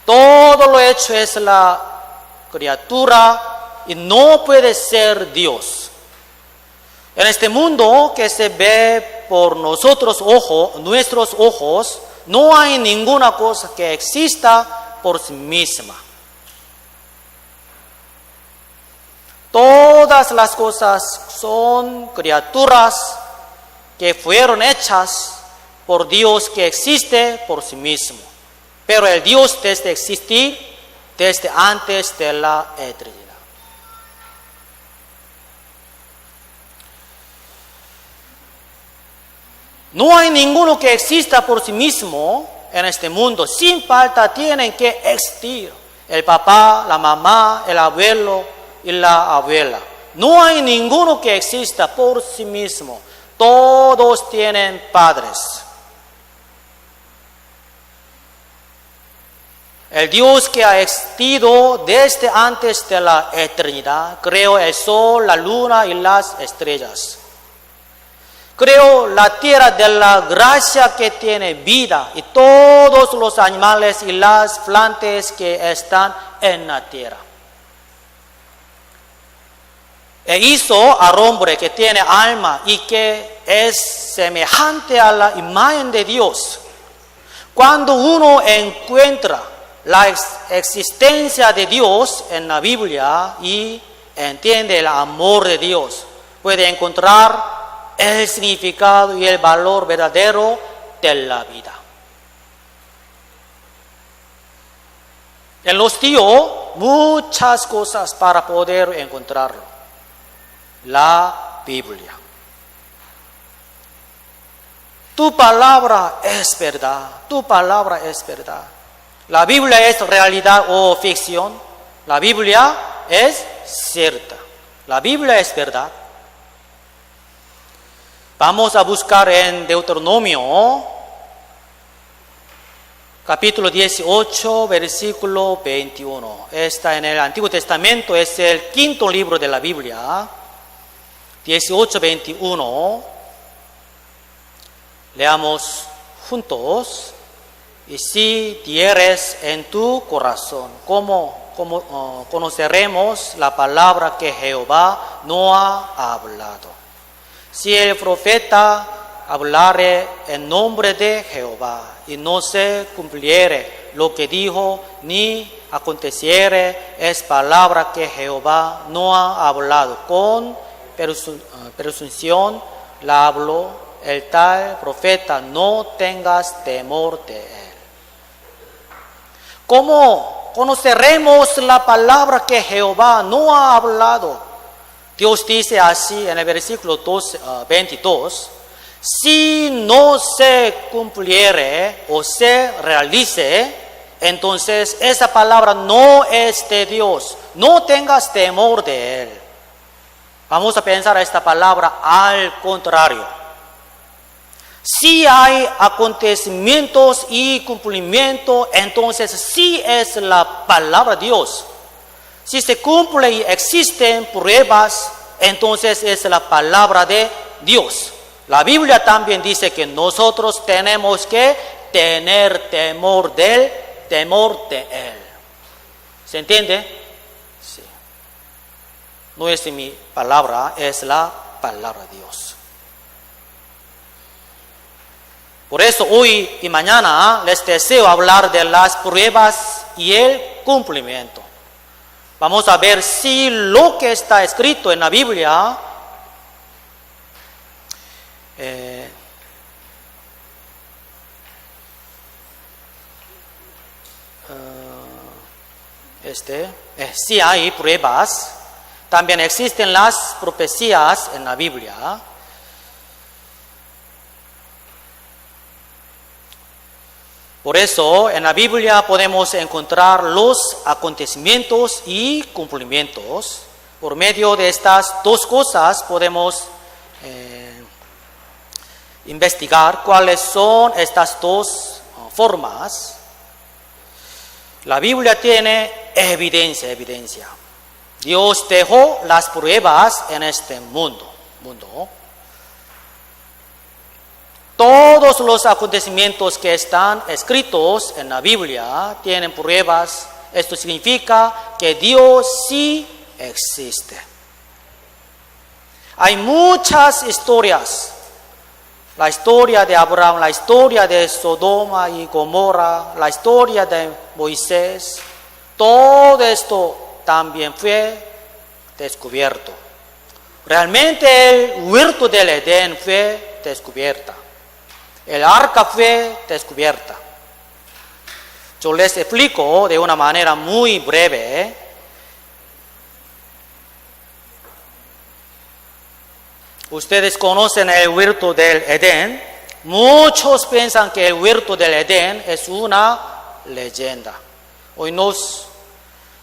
Todo lo hecho es la criatura y no puede ser Dios. En este mundo que se ve por nuestros ojos, no hay ninguna cosa que exista por sí misma. Todas las cosas son criaturas que fueron hechas por Dios que existe por sí mismo. Pero el Dios desde existir, desde antes de la eternidad. No hay ninguno que exista por sí mismo en este mundo. Sin falta tienen que existir el papá, la mamá, el abuelo y la abuela. No hay ninguno que exista por sí mismo. Todos tienen padres. El Dios que ha existido desde antes de la eternidad creó el sol, la luna y las estrellas. Creó la tierra de la gracia que tiene vida y todos los animales y las plantas que están en la tierra. E hizo al hombre que tiene alma y que es semejante a la imagen de Dios. Cuando uno encuentra la existencia de Dios en la Biblia y entiende el amor de Dios, puede encontrar el significado y el valor verdadero de la vida. Él nos dio muchas cosas para poder encontrarlo. La Biblia. Tu palabra es verdad. Tu palabra es verdad. La Biblia es realidad o ficción. La Biblia es cierta. La Biblia es verdad. Vamos a buscar en Deuteronomio, capítulo 18, versículo 21. Está en el Antiguo Testamento, es el quinto libro de la Biblia. 18, 21. Leamos juntos. Y si dieres en tu corazón, ¿cómo conoceremos la palabra que Jehová no ha hablado? Si el profeta hablare en nombre de Jehová y no se cumpliere lo que dijo, ni aconteciere, es palabra que Jehová no ha hablado con presunción la habló el tal profeta, no tengas temor de él. ¿Cómo conoceremos la palabra que Jehová no ha hablado? Dios dice así en el versículo 22, si no se cumpliere o se realice, entonces esa palabra no es de Dios. No tengas temor de él. Vamos a pensar esta palabra al contrario. Si hay acontecimientos y cumplimiento, entonces sí es la palabra de Dios. Si se cumple y existen pruebas, entonces es la palabra de Dios. La Biblia también dice que nosotros tenemos que tener temor de él. ¿Se entiende? Sí. No es mi palabra, es la palabra de Dios. Por eso hoy y mañana les deseo hablar de las pruebas y el cumplimiento. Vamos a ver si lo que está escrito en la Biblia si hay pruebas, también existen las profecías en la Biblia. Por eso en la Biblia podemos encontrar los acontecimientos y cumplimientos. Por medio de estas dos cosas podemos investigar cuáles son estas dos formas. La Biblia tiene evidencia. Dios dejó las pruebas en este mundo. Todos los acontecimientos que están escritos en la Biblia tienen pruebas. Esto significa que Dios sí existe. Hay muchas historias. La historia de Abraham, la historia de Sodoma y Gomorra, la historia de Moisés. Todo esto también fue descubierto. Realmente el huerto del Edén fue descubierta. El arca fue descubierta. Yo les explico de una manera muy breve. Ustedes conocen el huerto del Edén. Muchos piensan que el huerto del Edén es una leyenda. Hoy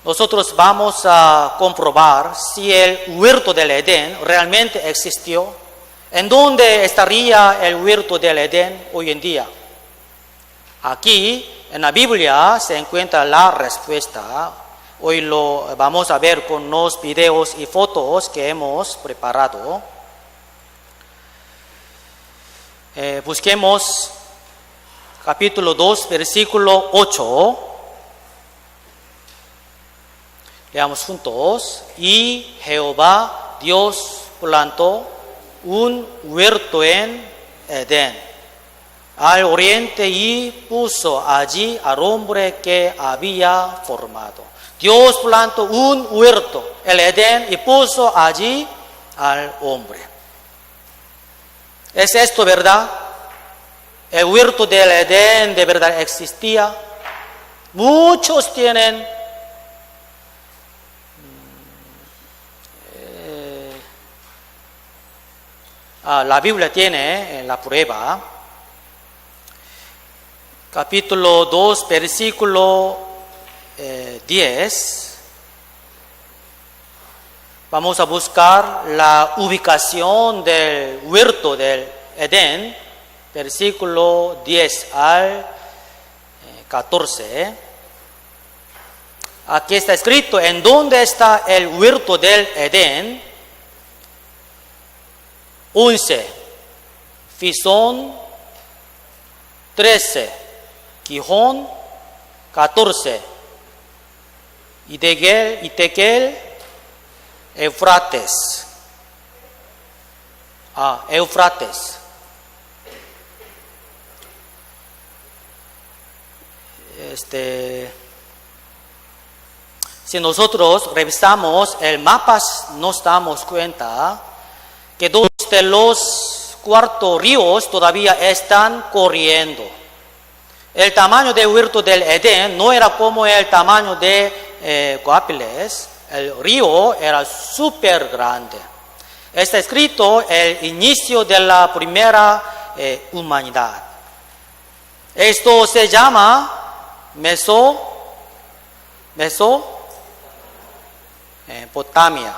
nosotros vamos a comprobar si el huerto del Edén realmente existió. ¿En dónde estaría el huerto del Edén hoy en día? Aquí en la Biblia se encuentra la respuesta. Hoy lo vamos a ver con los videos y fotos que hemos preparado. Busquemos capítulo 2, versículo 8. Leamos juntos. Y Jehová Dios plantó un huerto en Edén, al oriente, y puso allí al hombre que había formado. Dios plantó un huerto, el Edén, y puso allí al hombre. ¿Es esto verdad? ¿El huerto del Edén de verdad existía? Muchos tienen la Biblia tiene la prueba. Capítulo 2, versículo 10. Vamos a buscar la ubicación del huerto del Edén, versículo 10 al 14. Aquí está escrito en dónde está el huerto del Edén. 11, Fisón, 13, Gihón, 14, Tequel, Eufrates. Eufrates. Si nosotros revisamos el mapa, nos damos cuenta que 2 de los 4 ríos todavía están corriendo. El tamaño del huerto del Edén no era como el tamaño de Coapiles. El río era súper grande. Está escrito el inicio de la primera humanidad. Esto se llama Mesopotamia.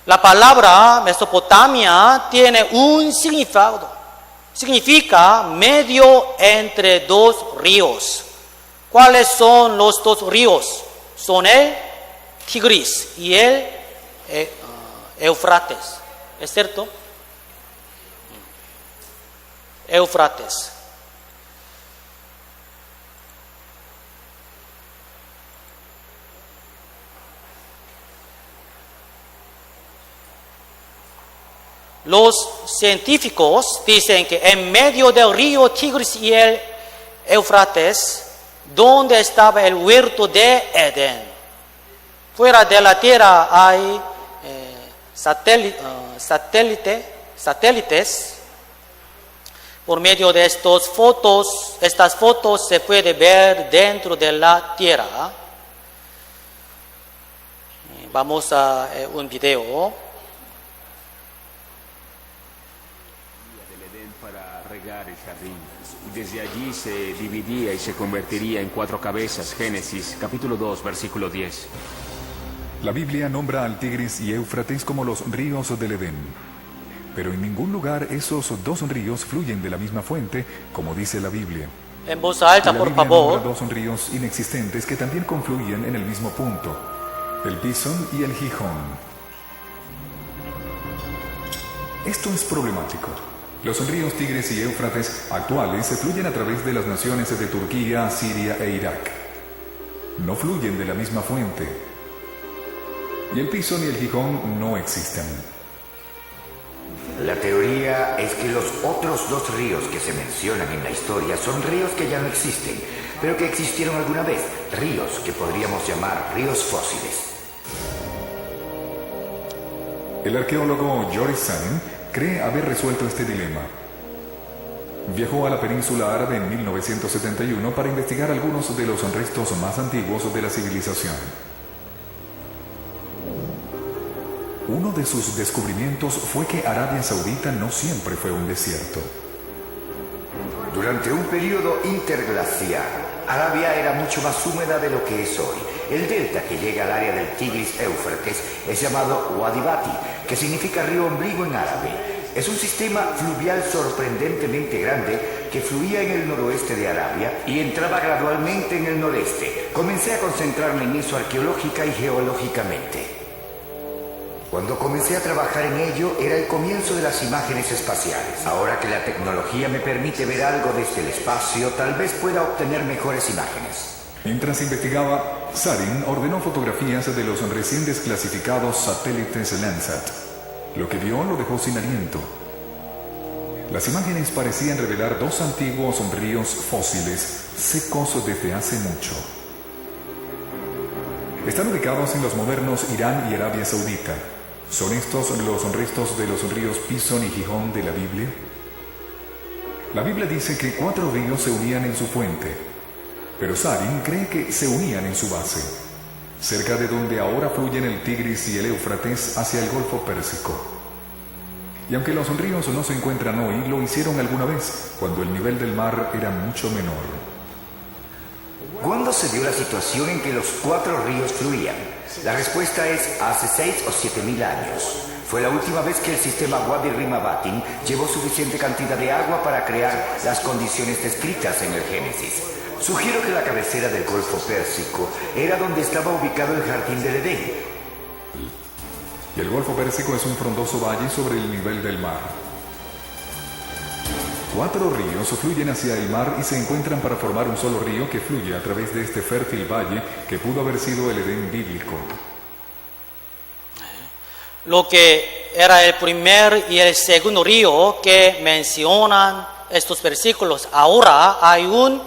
La palabra Mesopotamia tiene un significado. Significa medio entre 2 ríos. ¿Cuáles son los 2 ríos? Son el Tigris y el Éufrates. ¿Es cierto? Éufrates. Los científicos dicen que en medio del río Tigris y el Éufrates, donde estaba el huerto de Edén. Fuera de la Tierra hay satélites. Por medio de estas fotos se puede ver dentro de la Tierra. Vamos a un video. Para regar el jardín. Desde allí se dividía y se convertiría en 4 cabezas. Génesis, capítulo 2, versículo 10. La Biblia nombra al Tigris y Éufrates como los ríos del Edén. Pero en ningún lugar esos 2 ríos fluyen de la misma fuente, como dice la Biblia. En voz alta, por favor. Nombra 2 ríos inexistentes que también confluyen en el mismo punto: el Pison y el Gijón. Esto es problemático. Los ríos Tigris y Éufrates actuales se fluyen a través de las naciones de Turquía, Siria e Irak. No fluyen de la misma fuente. Y el Pison y el Gijón no existen. La teoría es que los otros 2 ríos que se mencionan en la historia son ríos que ya no existen, pero que existieron alguna vez, ríos que podríamos llamar ríos fósiles. El arqueólogo Joris Sanin cree haber resuelto este dilema. Viajó a la península árabe en 1971 para investigar algunos de los restos más antiguos de la civilización. Uno de sus descubrimientos fue que Arabia Saudita no siempre fue un desierto. Durante un periodo interglacial, Arabia era mucho más húmeda de lo que es hoy. El delta que llega al área del Tigris-Éufrates es llamado Wadi Bati, que significa río ombligo en árabe. Es un sistema fluvial sorprendentemente grande que fluía en el noroeste de Arabia y entraba gradualmente en el noreste. Comencé a concentrarme en eso arqueológica y geológicamente. Cuando comencé a trabajar en ello, era el comienzo de las imágenes espaciales. Ahora que la tecnología me permite ver algo desde el espacio, tal vez pueda obtener mejores imágenes. Mientras investigaba, Sarin ordenó fotografías de los recién desclasificados satélites Landsat. Lo que vio lo dejó sin aliento. Las imágenes parecían revelar 2 antiguos ríos fósiles, secos desde hace mucho. Están ubicados en los modernos Irán y Arabia Saudita. ¿Son estos los restos de los ríos Pison y Gijón de la Biblia? La Biblia dice que 4 ríos se unían en su fuente, pero Sarin cree que se unían en su base, cerca de donde ahora fluyen el Tigris y el Éufrates hacia el Golfo Pérsico. Y aunque los ríos no se encuentran hoy, lo hicieron alguna vez, cuando el nivel del mar era mucho menor. ¿Cuándo se dio la situación en que los 4 ríos fluían? La respuesta es hace 6 o 7 mil años. Fue la última vez que el sistema Wadi Rima Batin llevó suficiente cantidad de agua para crear las condiciones descritas en el Génesis. Sugiero que la cabecera del Golfo Pérsico era donde estaba ubicado el Jardín del Edén. Y el Golfo Pérsico es un frondoso valle sobre el nivel del mar. 4 ríos fluyen hacia el mar y se encuentran para formar un solo río que fluye a través de este fértil valle que pudo haber sido el Edén bíblico. Lo que era el primer y el segundo río que mencionan estos versículos, ahora hay un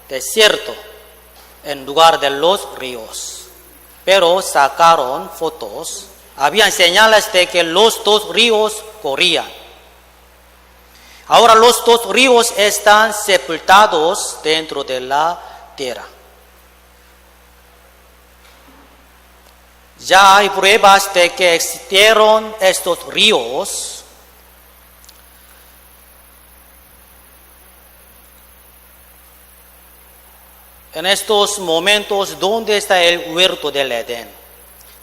desierto. en lugar de los ríos. Pero sacaron fotos. Habían señales de que los dos ríos corrían. Ahora los dos ríos están sepultados dentro de la tierra. Ya hay pruebas de que existieron estos ríos. En estos momentos, ¿dónde está el huerto del Edén?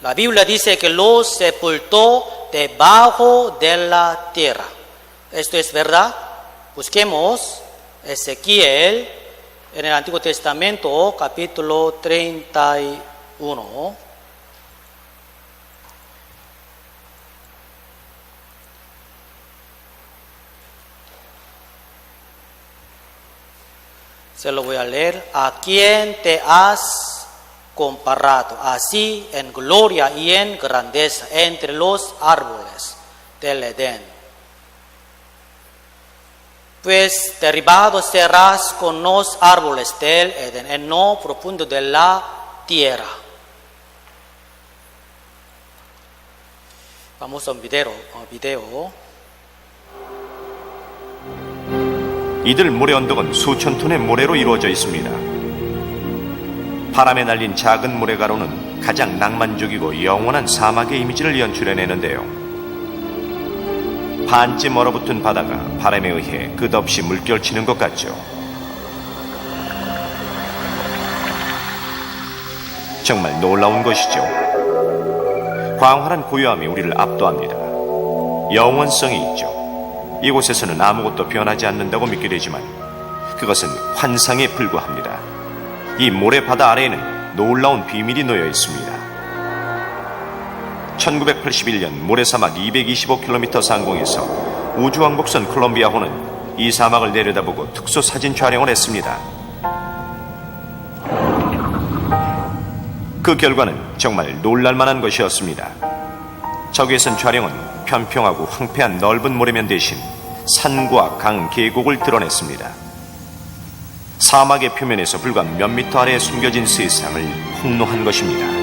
La Biblia dice que los sepultó debajo de la tierra. ¿Esto es verdad? Busquemos Ezequiel en el Antiguo Testamento, capítulo 31. Se lo voy a leer. ¿A quién te has comparado? Así en gloria y en grandeza entre los árboles del Edén. Pues derribado serás con los árboles del Edén, en lo profundo de la tierra. Vamos a un video. 이들 모래 언덕은 수천 톤의 모래로 이루어져 있습니다. 바람에 날린 작은 모래가루는 가장 낭만적이고 영원한 사막의 이미지를 연출해내는데요. 반쯤 얼어붙은 바다가 바람에 의해 끝없이 물결치는 것 같죠. 정말 놀라운 것이죠. 광활한 고요함이 우리를 압도합니다. 영원성이 있죠. 이곳에서는 아무것도 변하지 않는다고 믿게 되지만 그것은 환상에 불과합니다. 이 모래바다 아래에는 놀라운 비밀이 놓여 있습니다. 1981년 모래사막 225km 상공에서 우주왕복선 콜롬비아호는 이 사막을 내려다보고 특수 사진 촬영을 했습니다. 그 결과는 정말 놀랄만한 것이었습니다. 저기에선 촬영은 편평하고 황폐한 넓은 모래면 대신 산과 강, 계곡을 드러냈습니다. 사막의 표면에서 불과 몇 미터 아래에 숨겨진 세상을 폭로한 것입니다.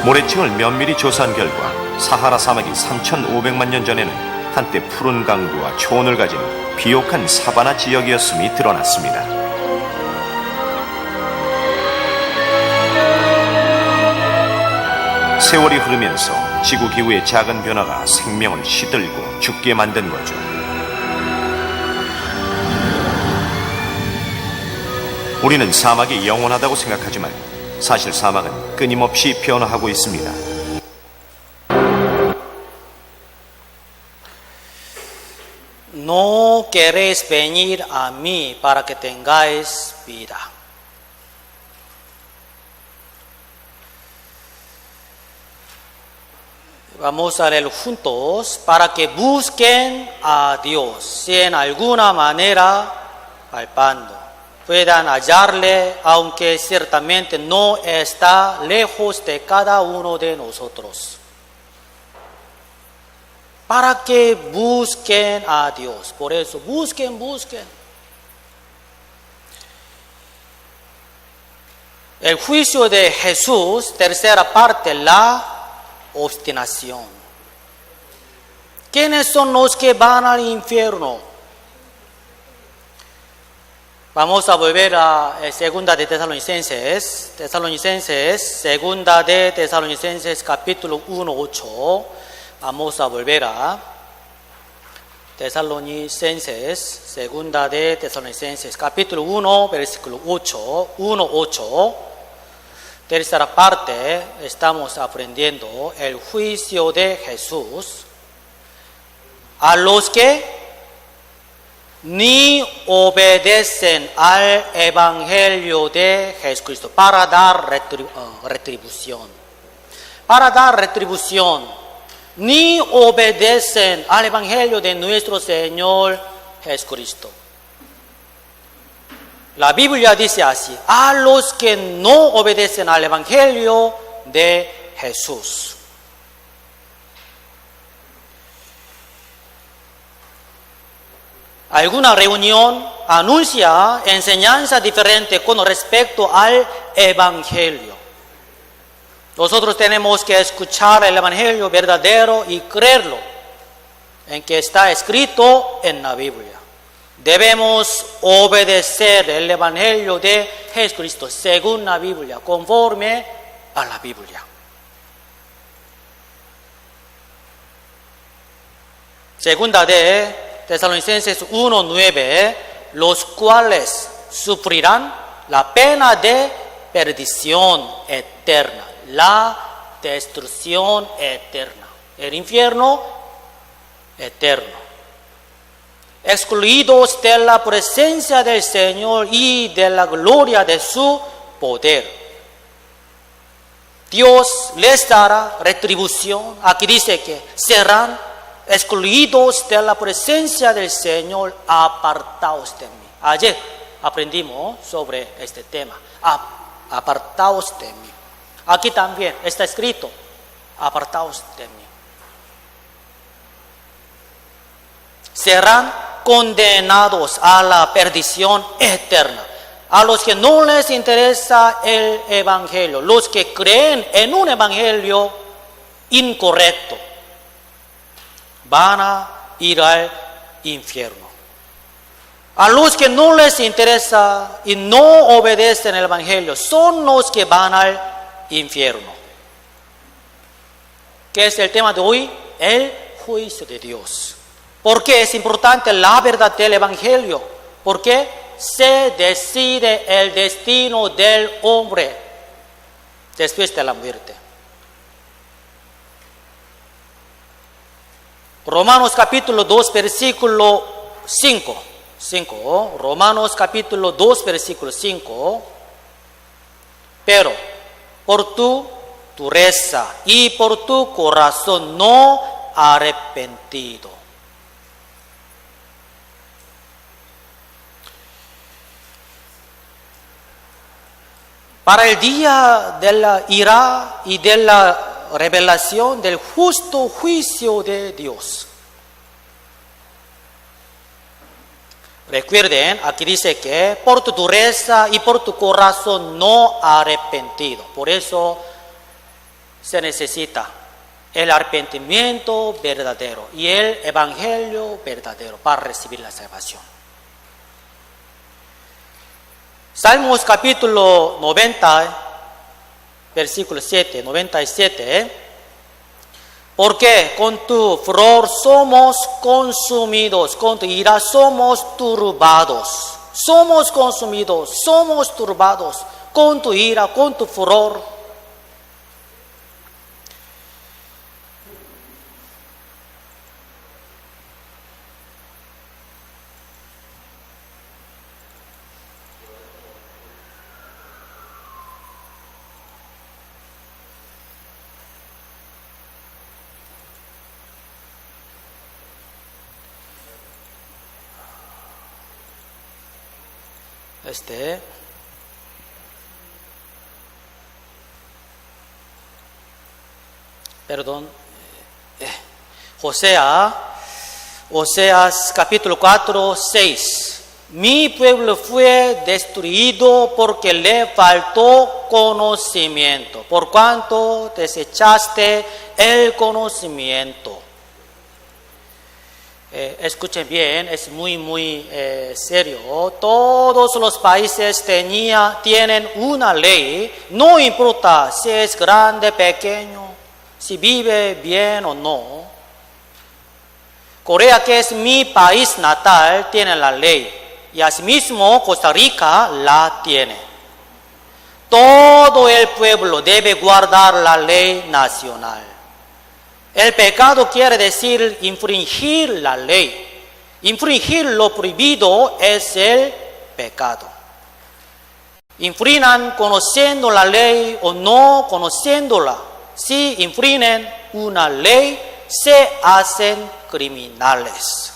모래층을 면밀히 조사한 결과 사하라 사막이 3,500만 년 전에는 한때 푸른 강구와 초원을 가진 비옥한 사바나 지역이었음이 드러났습니다. 세월이 흐르면서 지구 기후의 작은 변화가 생명을 시들고 죽게 만든 거죠. 우리는 사막이 영원하다고 생각하지만 사실 사막은 끊임없이 변화하고 있습니다. No queréis venir a mí para que tengáis vida. Vamos a leer juntos para que busquen a Dios, si en alguna manera palpando puedan hallarle, aunque ciertamente no está lejos de cada uno de nosotros. Para que busquen a Dios. Por eso, busquen. El juicio de Jesús, tercera parte, la obstinación. ¿Quiénes son los que van al infierno? Vamos a volver a segunda de Tesalonicenses, segunda de Tesalonicenses, capítulo 1:8. Vamos a volver a Tesalonicenses, segunda de Tesalonicenses, capítulo 1, versículo 8, 1:8. Tercera parte, estamos aprendiendo el juicio de Jesús a los que ni obedecen al evangelio de Jesucristo para dar retribución. Para dar retribución. Ni obedecen al evangelio de nuestro Señor Jesucristo. La Biblia dice así: a los que no obedecen al Evangelio de Jesús. Alguna reunión anuncia enseñanza diferente con respecto al Evangelio. Nosotros tenemos que escuchar el Evangelio verdadero y creerlo en que está escrito en la Biblia. Debemos obedecer el Evangelio de Jesucristo según la Biblia, conforme a la Biblia. Segunda de Tesalonicenses 1:9, los cuales sufrirán la pena de perdición eterna, la destrucción eterna, el infierno eterno, excluidos de la presencia del Señor y de la gloria de su poder. Dios les dará retribución. Aquí dice que serán excluidos de la presencia del Señor, apartados de mí. Ayer aprendimos sobre este tema, apartados de mí. Aquí también está escrito, apartados de mí. Serán condenados a la perdición eterna. A los que no les interesa el Evangelio, los que creen en un Evangelio incorrecto, van a ir al infierno. A los que no les interesa y no obedecen el Evangelio, son los que van al infierno. ¿Qué es el tema de hoy? El juicio de Dios. ¿Por qué es importante la verdad del Evangelio? Porque se decide el destino del hombre después de la muerte. Romanos capítulo 2, versículo 5. Romanos capítulo 2, versículo 5. Pero por tu dureza y por tu corazón no arrepentido. Para el día de la ira y de la revelación del justo juicio de Dios. Recuerden, aquí dice que por tu dureza y por tu corazón no arrepentido. Por eso se necesita el arrepentimiento verdadero y el evangelio verdadero para recibir la salvación. Salmos capítulo 90, versículo 7, 97. Porque con tu furor somos consumidos, con tu ira somos turbados. Somos consumidos, somos turbados con tu ira, con tu furor. Oseas capítulo 4, 6. Mi pueblo fue destruido porque le faltó conocimiento, por cuanto desechaste el conocimiento. Escuchen bien, es muy serio. Todos los países tienen una ley, no importa si es grande, pequeño, si vive bien o no. Corea, que es mi país natal, tiene la ley, y asimismo Costa Rica la tiene. Todo el pueblo debe guardar la ley nacional. El pecado quiere decir infringir la ley. Infringir lo prohibido es el pecado. Infringan conociendo la ley o no conociéndola. Si infringen una ley, se hacen criminales.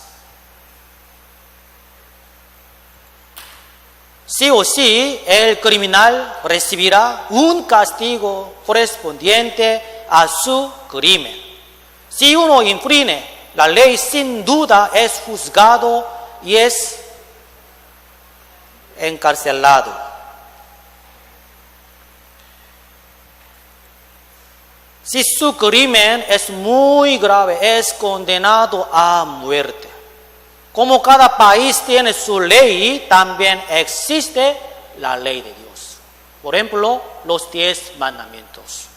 sí o sí el criminal recibirá un castigo correspondiente a su crimen. Si uno infringe la ley, sin duda es juzgado y es encarcelado. Si su crimen es muy grave, es condenado a muerte. Como cada país tiene su ley, también existe la ley de Dios. Por ejemplo, los 10 mandamientos.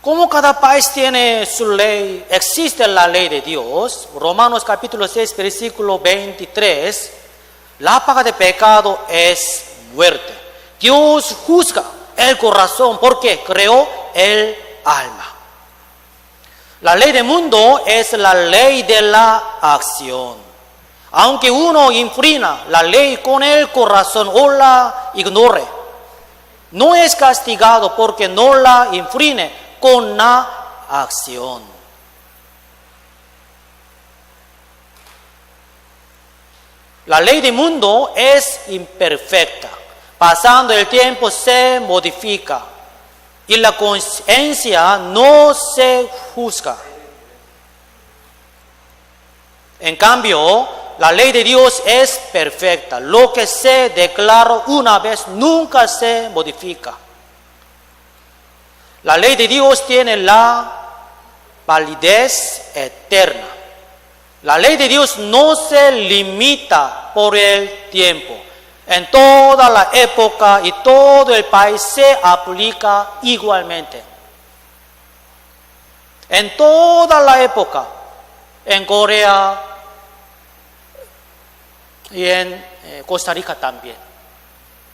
Como cada país tiene su ley, existe la ley de Dios. Romanos capítulo 6, versículo 23. La paga de pecado es muerte. Dios juzga el corazón porque creó el alma. La ley del mundo es la ley de la acción. Aunque uno infrinja la ley con el corazón o la ignore, no es castigado porque no la infringe con la acción. La ley del mundo es imperfecta. Pasando el tiempo se modifica y la conciencia no se juzga. En cambio, la ley de Dios es perfecta. Lo que se declaró una vez nunca se modifica. La ley de Dios tiene la validez eterna. La ley de Dios no se limita por el tiempo. En toda la época y todo el país se aplica igualmente. En toda la época, en Corea y en Costa Rica también,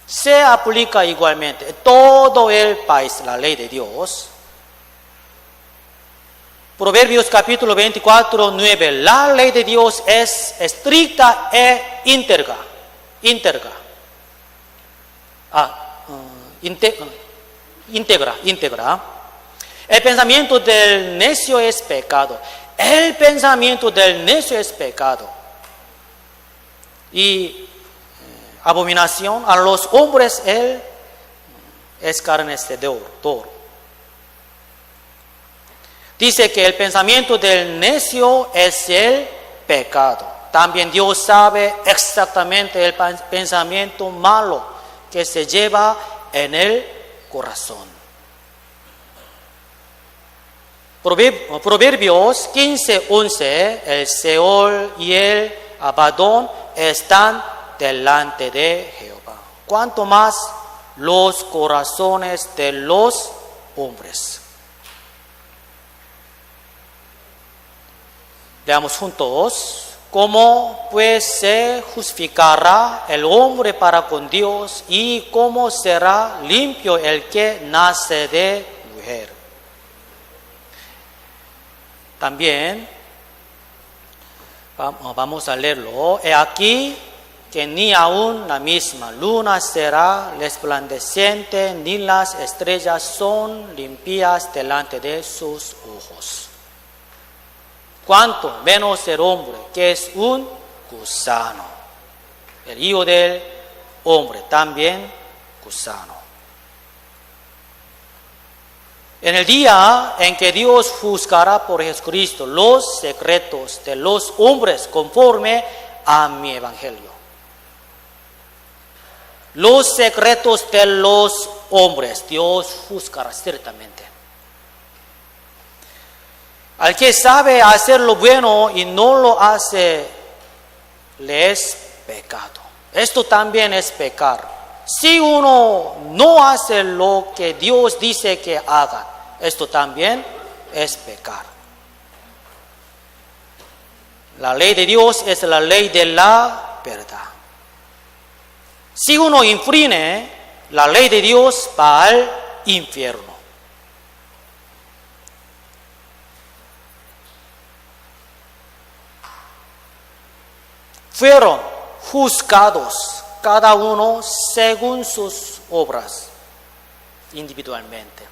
se aplica igualmente. En todo el país, la ley de Dios. Proverbios capítulo 24, 9. La ley de Dios es estricta e íntegra. Íntegra. El pensamiento del necio es pecado. El pensamiento del necio es pecado. Y abominación a los hombres él escarnecedor. Dice que el pensamiento del necio es el pecado. También Dios sabe exactamente el pensamiento malo que se lleva en el corazón. Proverbios 15, 11. El Seol y el Abadón están delante de Jehová. Cuanto más los corazones de los hombres. Veamos juntos. ¿Cómo pues se justificará el hombre para con Dios y cómo será limpio el que nace de mujer? También vamos a leerlo. He aquí que ni aun la misma luna será resplandeciente, ni las estrellas son limpias delante de sus ojos. Cuanto menos el hombre, que es un gusano. El hijo del hombre también gusano. En el día en que Dios juzgará por Jesucristo los secretos de los hombres conforme a mi evangelio. Los secretos de los hombres Dios juzgará ciertamente. Al que sabe hacer lo bueno y no lo hace, le es pecado. Esto también es pecar. Si uno no hace lo que Dios dice que haga, esto también es pecar. La ley de Dios es la ley de la verdad. Si uno infringe la ley de Dios, va al infierno. Fueron juzgados cada uno según sus obras, individualmente.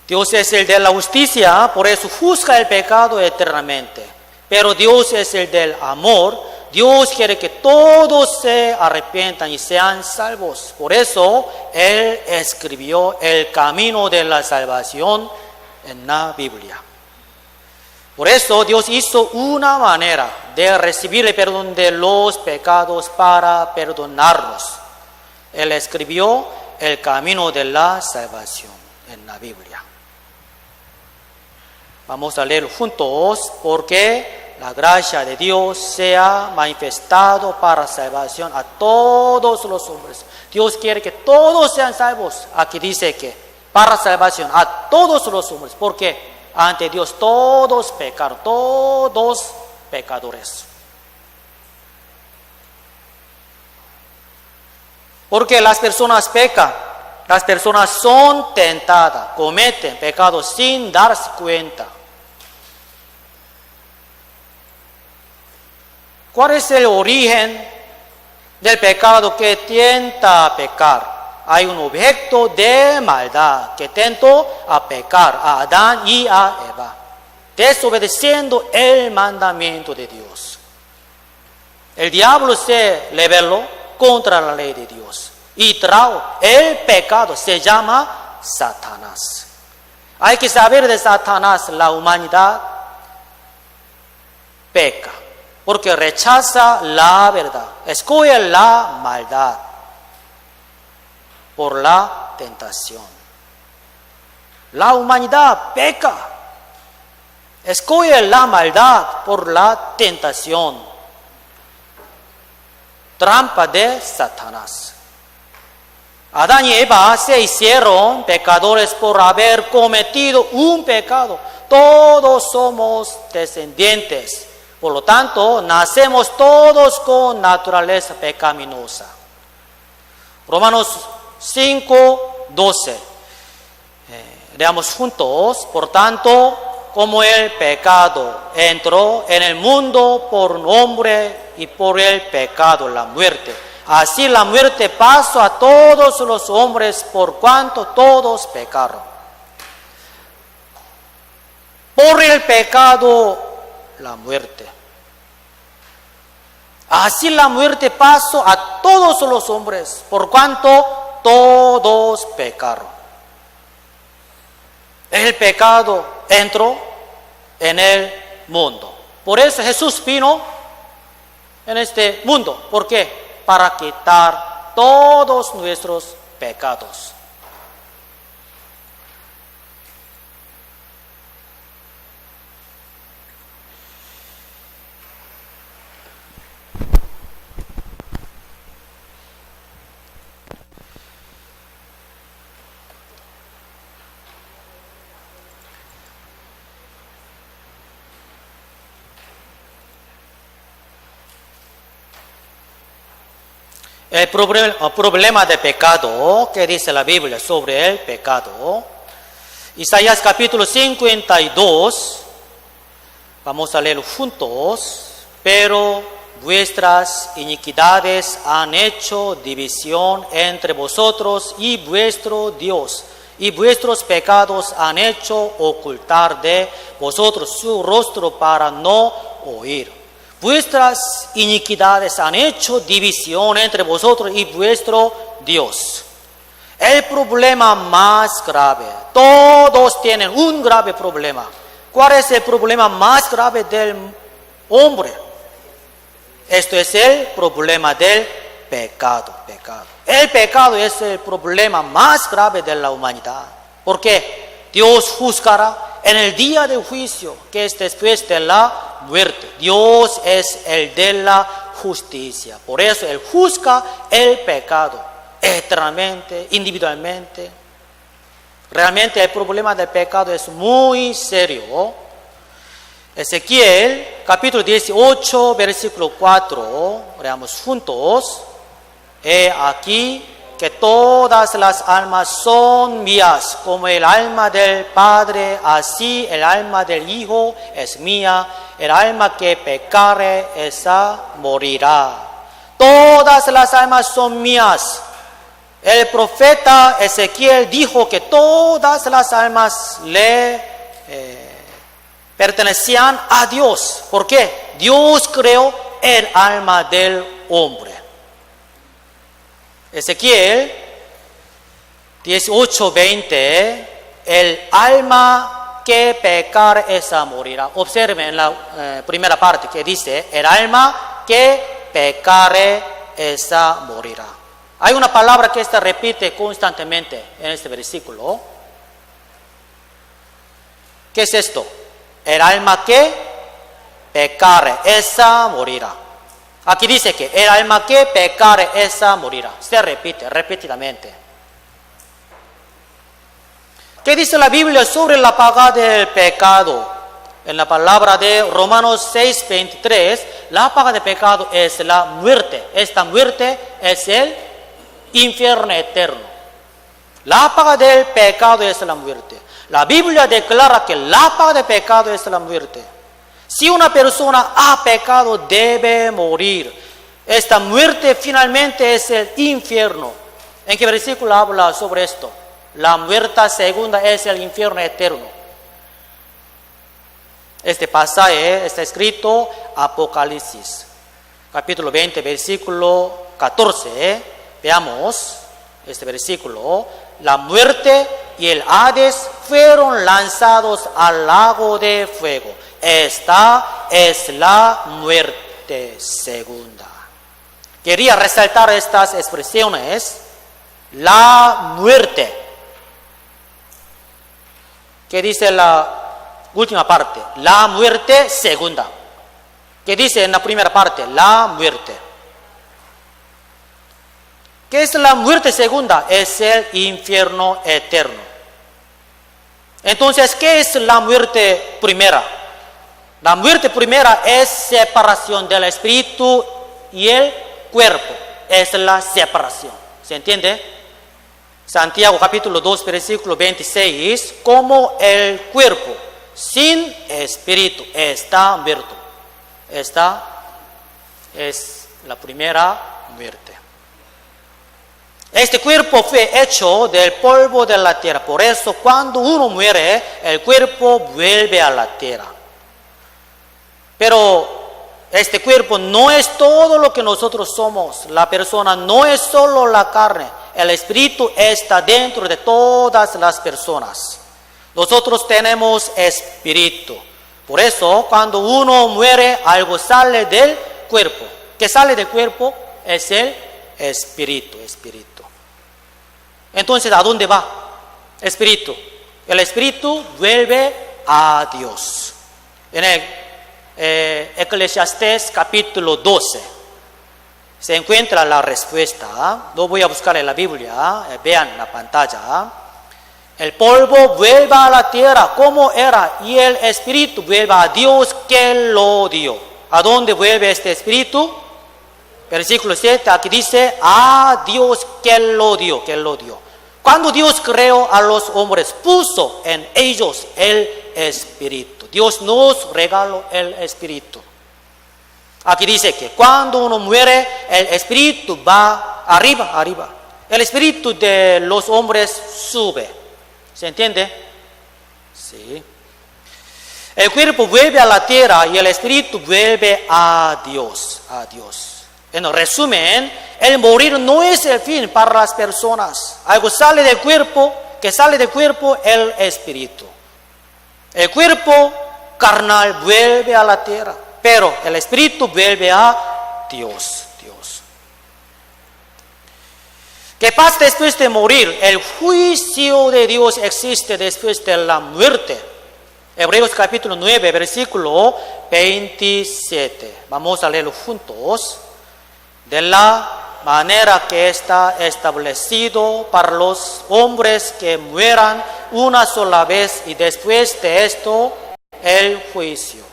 Dios es el de la justicia, por eso juzga el pecado eternamente. Pero Dios es el del amor. Dios quiere que todos se arrepientan y sean salvos. Por eso Él escribió el camino de la salvación en la Biblia. Por eso Dios hizo una manera de recibir el perdón de los pecados para perdonarlos. Él escribió el camino de la salvación en la Biblia. Vamos a leer juntos, porque la gracia de Dios se ha manifestado para salvación a todos los hombres. Dios quiere que todos sean salvos. Aquí dice que para salvación a todos los hombres, porque ante Dios todos pecaron, todos pecadores. Porque las personas pecan, las personas son tentadas, cometen pecados sin darse cuenta. ¿Cuál es el origen del pecado que tienta a pecar? Hay un objeto de maldad que tentó a pecar a Adán y a Eva, desobedeciendo el mandamiento de Dios. El diablo se rebeló contra la ley de Dios y trajo el pecado, se llama Satanás. Hay que saber de Satanás, la humanidad peca, porque rechaza la verdad, escoge la maldad por la tentación. La humanidad peca, escoge la maldad por la tentación, trampa de Satanás. Adán y Eva se hicieron pecadores por haber cometido un pecado. Todos somos descendientes. Por lo tanto, nacemos todos con naturaleza pecaminosa. Romanos 5:12. Leamos juntos. Por tanto, como el pecado entró en el mundo por un hombre y por el pecado la muerte, así la muerte pasó a todos los hombres por cuanto todos pecaron. Por el pecado la muerte. Así la muerte pasó a todos los hombres, por cuanto todos pecaron. El pecado entró en el mundo. Por eso Jesús vino en este mundo. ¿Por qué? Para quitar todos nuestros pecados. El problema de pecado, que dice la Biblia sobre el pecado. Isaías capítulo 52, vamos a leerlo juntos. Pero vuestras iniquidades han hecho división entre vosotros y vuestro Dios, y vuestros pecados han hecho ocultar de vosotros su rostro para no oír. Vuestras iniquidades han hecho división entre vosotros y vuestro Dios. El problema más grave, todos tienen un grave problema. ¿Cuál es el problema más grave del hombre? Esto es el problema del pecado. El pecado es el problema más grave de la humanidad. ¿Por qué? Dios juzgará en el día del juicio, que es después de la muerte. Dios es el de la justicia. Por eso Él juzga el pecado eternamente, individualmente. Realmente el problema del pecado es muy serio. Ezequiel, capítulo 18, versículo 4, leamos juntos. He aquí que todas las almas son mías, como el alma del Padre, así el alma del Hijo es mía. El alma que pecare, esa morirá. Todas las almas son mías. El profeta Ezequiel dijo que todas las almas le pertenecían a Dios. ¿Por qué? Dios creó el alma del hombre. Ezequiel 18:20, el alma que pecar esa morirá. Observen en la primera parte que dice, el alma que pecare esa morirá. Hay una palabra que se repite constantemente en este versículo. ¿Qué es esto? El alma que pecare, esa morirá. Aquí dice que el alma que pecare, esa morirá. Se repite repetidamente. ¿Qué dice la Biblia sobre la paga del pecado? En la palabra de Romanos 6:23, la paga del pecado es la muerte. Esta muerte es el infierno eterno. La paga del pecado es la muerte. La Biblia declara que la paga del pecado es la muerte. Si una persona ha pecado, debe morir. Esta muerte finalmente es el infierno. ¿En qué versículo habla sobre esto? La muerte segunda es el infierno eterno. Este pasaje está escrito Apocalipsis, capítulo 20, versículo 14. Veamos este versículo. La muerte y el Hades fueron lanzados al lago de fuego. Esta es la muerte segunda. Quería resaltar estas expresiones. La muerte. ¿Qué dice la última parte? La muerte segunda. ¿Qué dice en la primera parte? La muerte. ¿Qué es la muerte segunda? Es el infierno eterno. Entonces, ¿qué es la muerte primera? La muerte primera es separación del espíritu y el cuerpo. Es la separación. ¿Se entiende? Santiago capítulo 2, versículo 26. Como el cuerpo sin espíritu está muerto. Esta es la primera muerte. Este cuerpo fue hecho del polvo de la tierra. Por eso cuando uno muere, el cuerpo vuelve a la tierra. Pero este cuerpo no es todo lo que nosotros somos. La persona no es solo la carne. El espíritu está dentro de todas las personas. Nosotros tenemos espíritu. Por eso cuando uno muere, algo sale del cuerpo. ¿Qué sale del cuerpo? Es el espíritu. Entonces, ¿a dónde va? Espíritu. El espíritu vuelve a Dios. En el Eclesiastés capítulo 12 se encuentra la respuesta. No voy a buscar en la Biblia, vean la pantalla. El polvo vuelve a la tierra como era y el espíritu vuelve a Dios que lo dio. ¿A dónde vuelve este espíritu? Versículo 7, aquí dice, a Dios que lo dio, Cuando Dios creó a los hombres, puso en ellos el espíritu. Dios nos regaló el espíritu. Aquí dice que cuando uno muere, el espíritu va arriba. El espíritu de los hombres sube. ¿Se entiende? Sí. El cuerpo vuelve a la tierra y el espíritu vuelve a Dios. En resumen, el morir no es el fin para las personas. Algo sale del cuerpo, que sale del cuerpo el espíritu. El cuerpo carnal vuelve a la tierra, pero el espíritu vuelve a Dios. ¿Qué pasa después de morir? El juicio de Dios existe después de la muerte. Hebreos capítulo 9, versículo 27. Vamos a leerlo juntos. De la manera que está establecido para los hombres que mueran una sola vez y después de esto el juicio.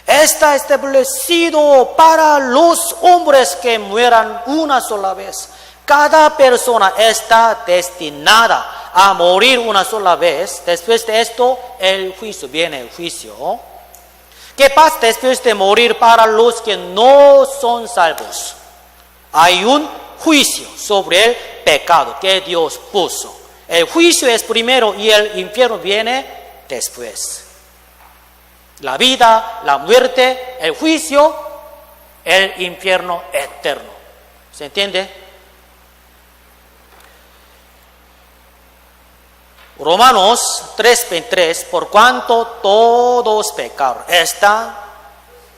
Está establecido para los hombres que mueran una sola vez. Cada persona está destinada a morir una sola vez. Después de esto el juicio, viene el juicio. ¿Qué pasa después de morir para los que no son salvos? Hay un juicio sobre el pecado que Dios puso. El juicio es primero y el infierno viene después. La vida, la muerte, el juicio, el infierno eterno. ¿Se entiende? Romanos 3:23, por cuanto todos pecaron, están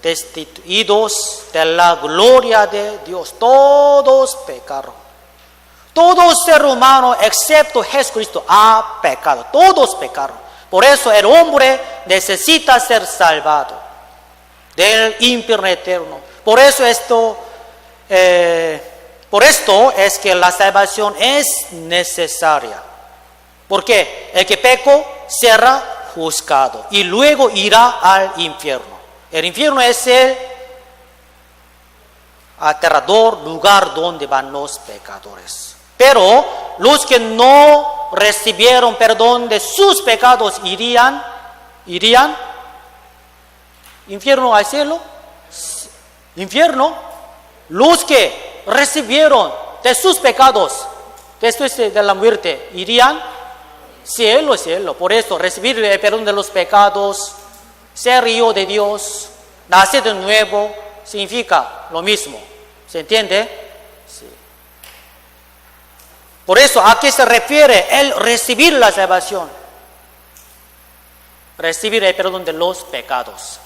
destituidos de la gloria de Dios. Todos pecaron. Todo ser humano, excepto Jesucristo, ha pecado. Todos pecaron. Por eso el hombre necesita ser salvado del infierno eterno. Por esto es que la salvación es necesaria. Porque el que pecó será juzgado y luego irá al infierno. El infierno es el aterrador lugar donde van los pecadores. Pero los que no recibieron perdón de sus pecados irían infierno al cielo. Infierno. Los que recibieron de sus pecados después de la muerte irían cielo. Por eso recibir el perdón de los pecados, ser hijo de Dios, nacer de nuevo, significa lo mismo. ¿Se entiende? Sí. Por eso, ¿a qué se refiere el recibir la salvación? Recibir el perdón de los pecados.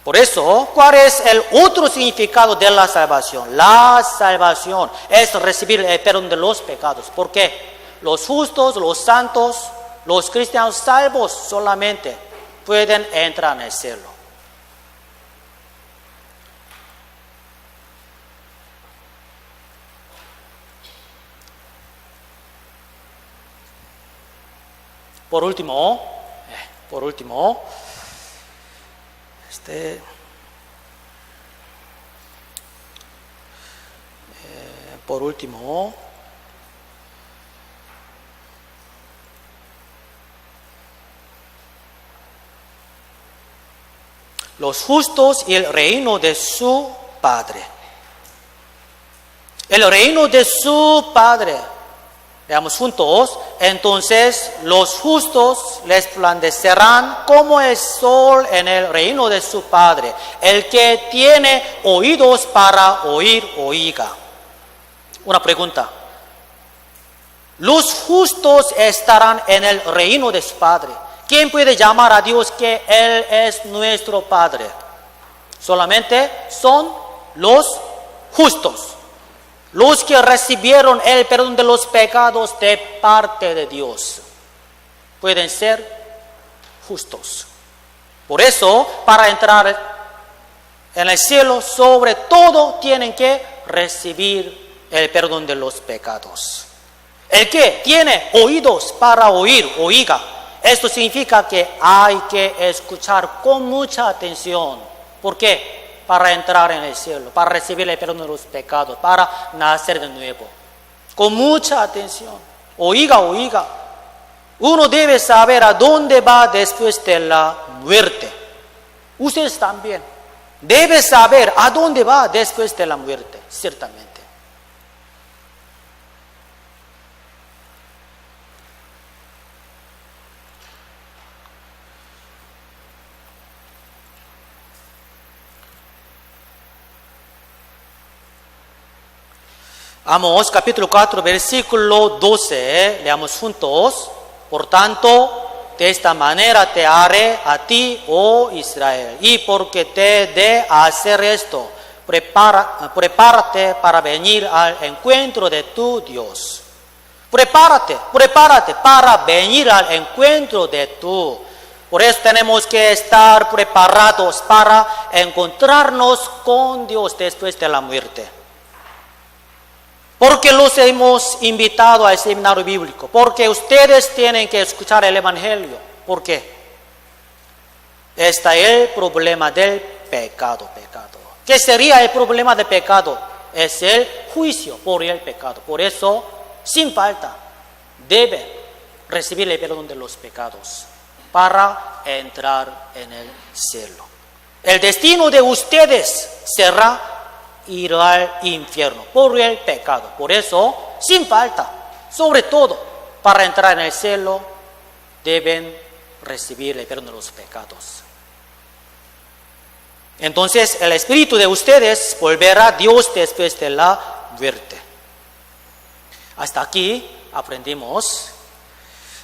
Por eso, ¿cuál es el otro significado de la salvación? La salvación es recibir el perdón de los pecados. ¿Por qué? Los justos, los santos, los cristianos salvos solamente pueden entrar en el cielo. Por último, los justos y el reino de su Padre. El reino de su Padre. Veamos juntos. Entonces los justos resplandecerán como el sol en el reino de su Padre. El que tiene oídos para oír, oiga. Una pregunta. Los justos estarán en el reino de su Padre. ¿Quién puede llamar a Dios que Él es nuestro Padre? Solamente son los justos. Los que recibieron el perdón de los pecados de parte de Dios pueden ser justos. Por eso, para entrar en el cielo, sobre todo tienen que recibir el perdón de los pecados. El que tiene oídos para oír, oiga. Esto significa que hay que escuchar con mucha atención. ¿Por qué? Para entrar en el cielo, para recibir el perdón de los pecados, para nacer de nuevo. Con mucha atención. Oiga. Uno debe saber a dónde va después de la muerte. Ustedes también. Deben saber a dónde va después de la muerte, ciertamente. Amós capítulo 4, versículo 12, leamos juntos. Por tanto, de esta manera te haré a ti, oh Israel, y porque te dé hacer esto, prepárate para venir al encuentro de tu Dios. Prepárate para venir al encuentro de tu. Por eso tenemos que estar preparados para encontrarnos con Dios después de la muerte. Porque los hemos invitado al seminario bíblico. Porque ustedes tienen que escuchar el evangelio. ¿Por qué? Está el problema del pecado. ¿Qué sería el problema del pecado? Es el juicio por el pecado. Por eso, sin falta, deben recibir el perdón de los pecados para entrar en el cielo. El destino de ustedes será ir al infierno por el pecado. Por eso, sin falta, sobre todo, para entrar en el cielo, deben recibir el perdón de los pecados. Entonces, el espíritu de ustedes volverá a Dios después de la muerte. Hasta aquí aprendimos.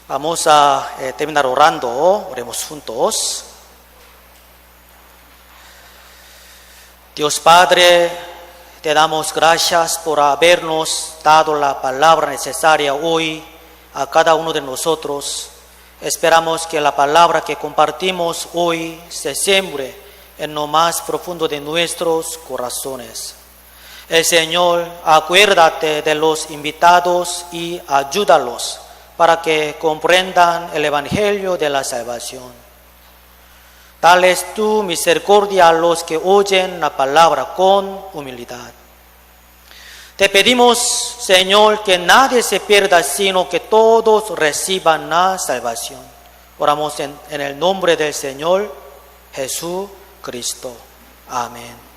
Vamos a terminar orando. Oremos juntos. Dios Padre, te damos gracias por habernos dado la palabra necesaria hoy a cada uno de nosotros. Esperamos que la palabra que compartimos hoy se siembre en lo más profundo de nuestros corazones. Señor, acuérdate de los invitados y ayúdalos para que comprendan el Evangelio de la salvación. Dales tu misericordia a los que oyen la palabra con humildad. Te pedimos, Señor, que nadie se pierda, sino que todos reciban la salvación. Oramos en el nombre del Señor Jesucristo. Amén.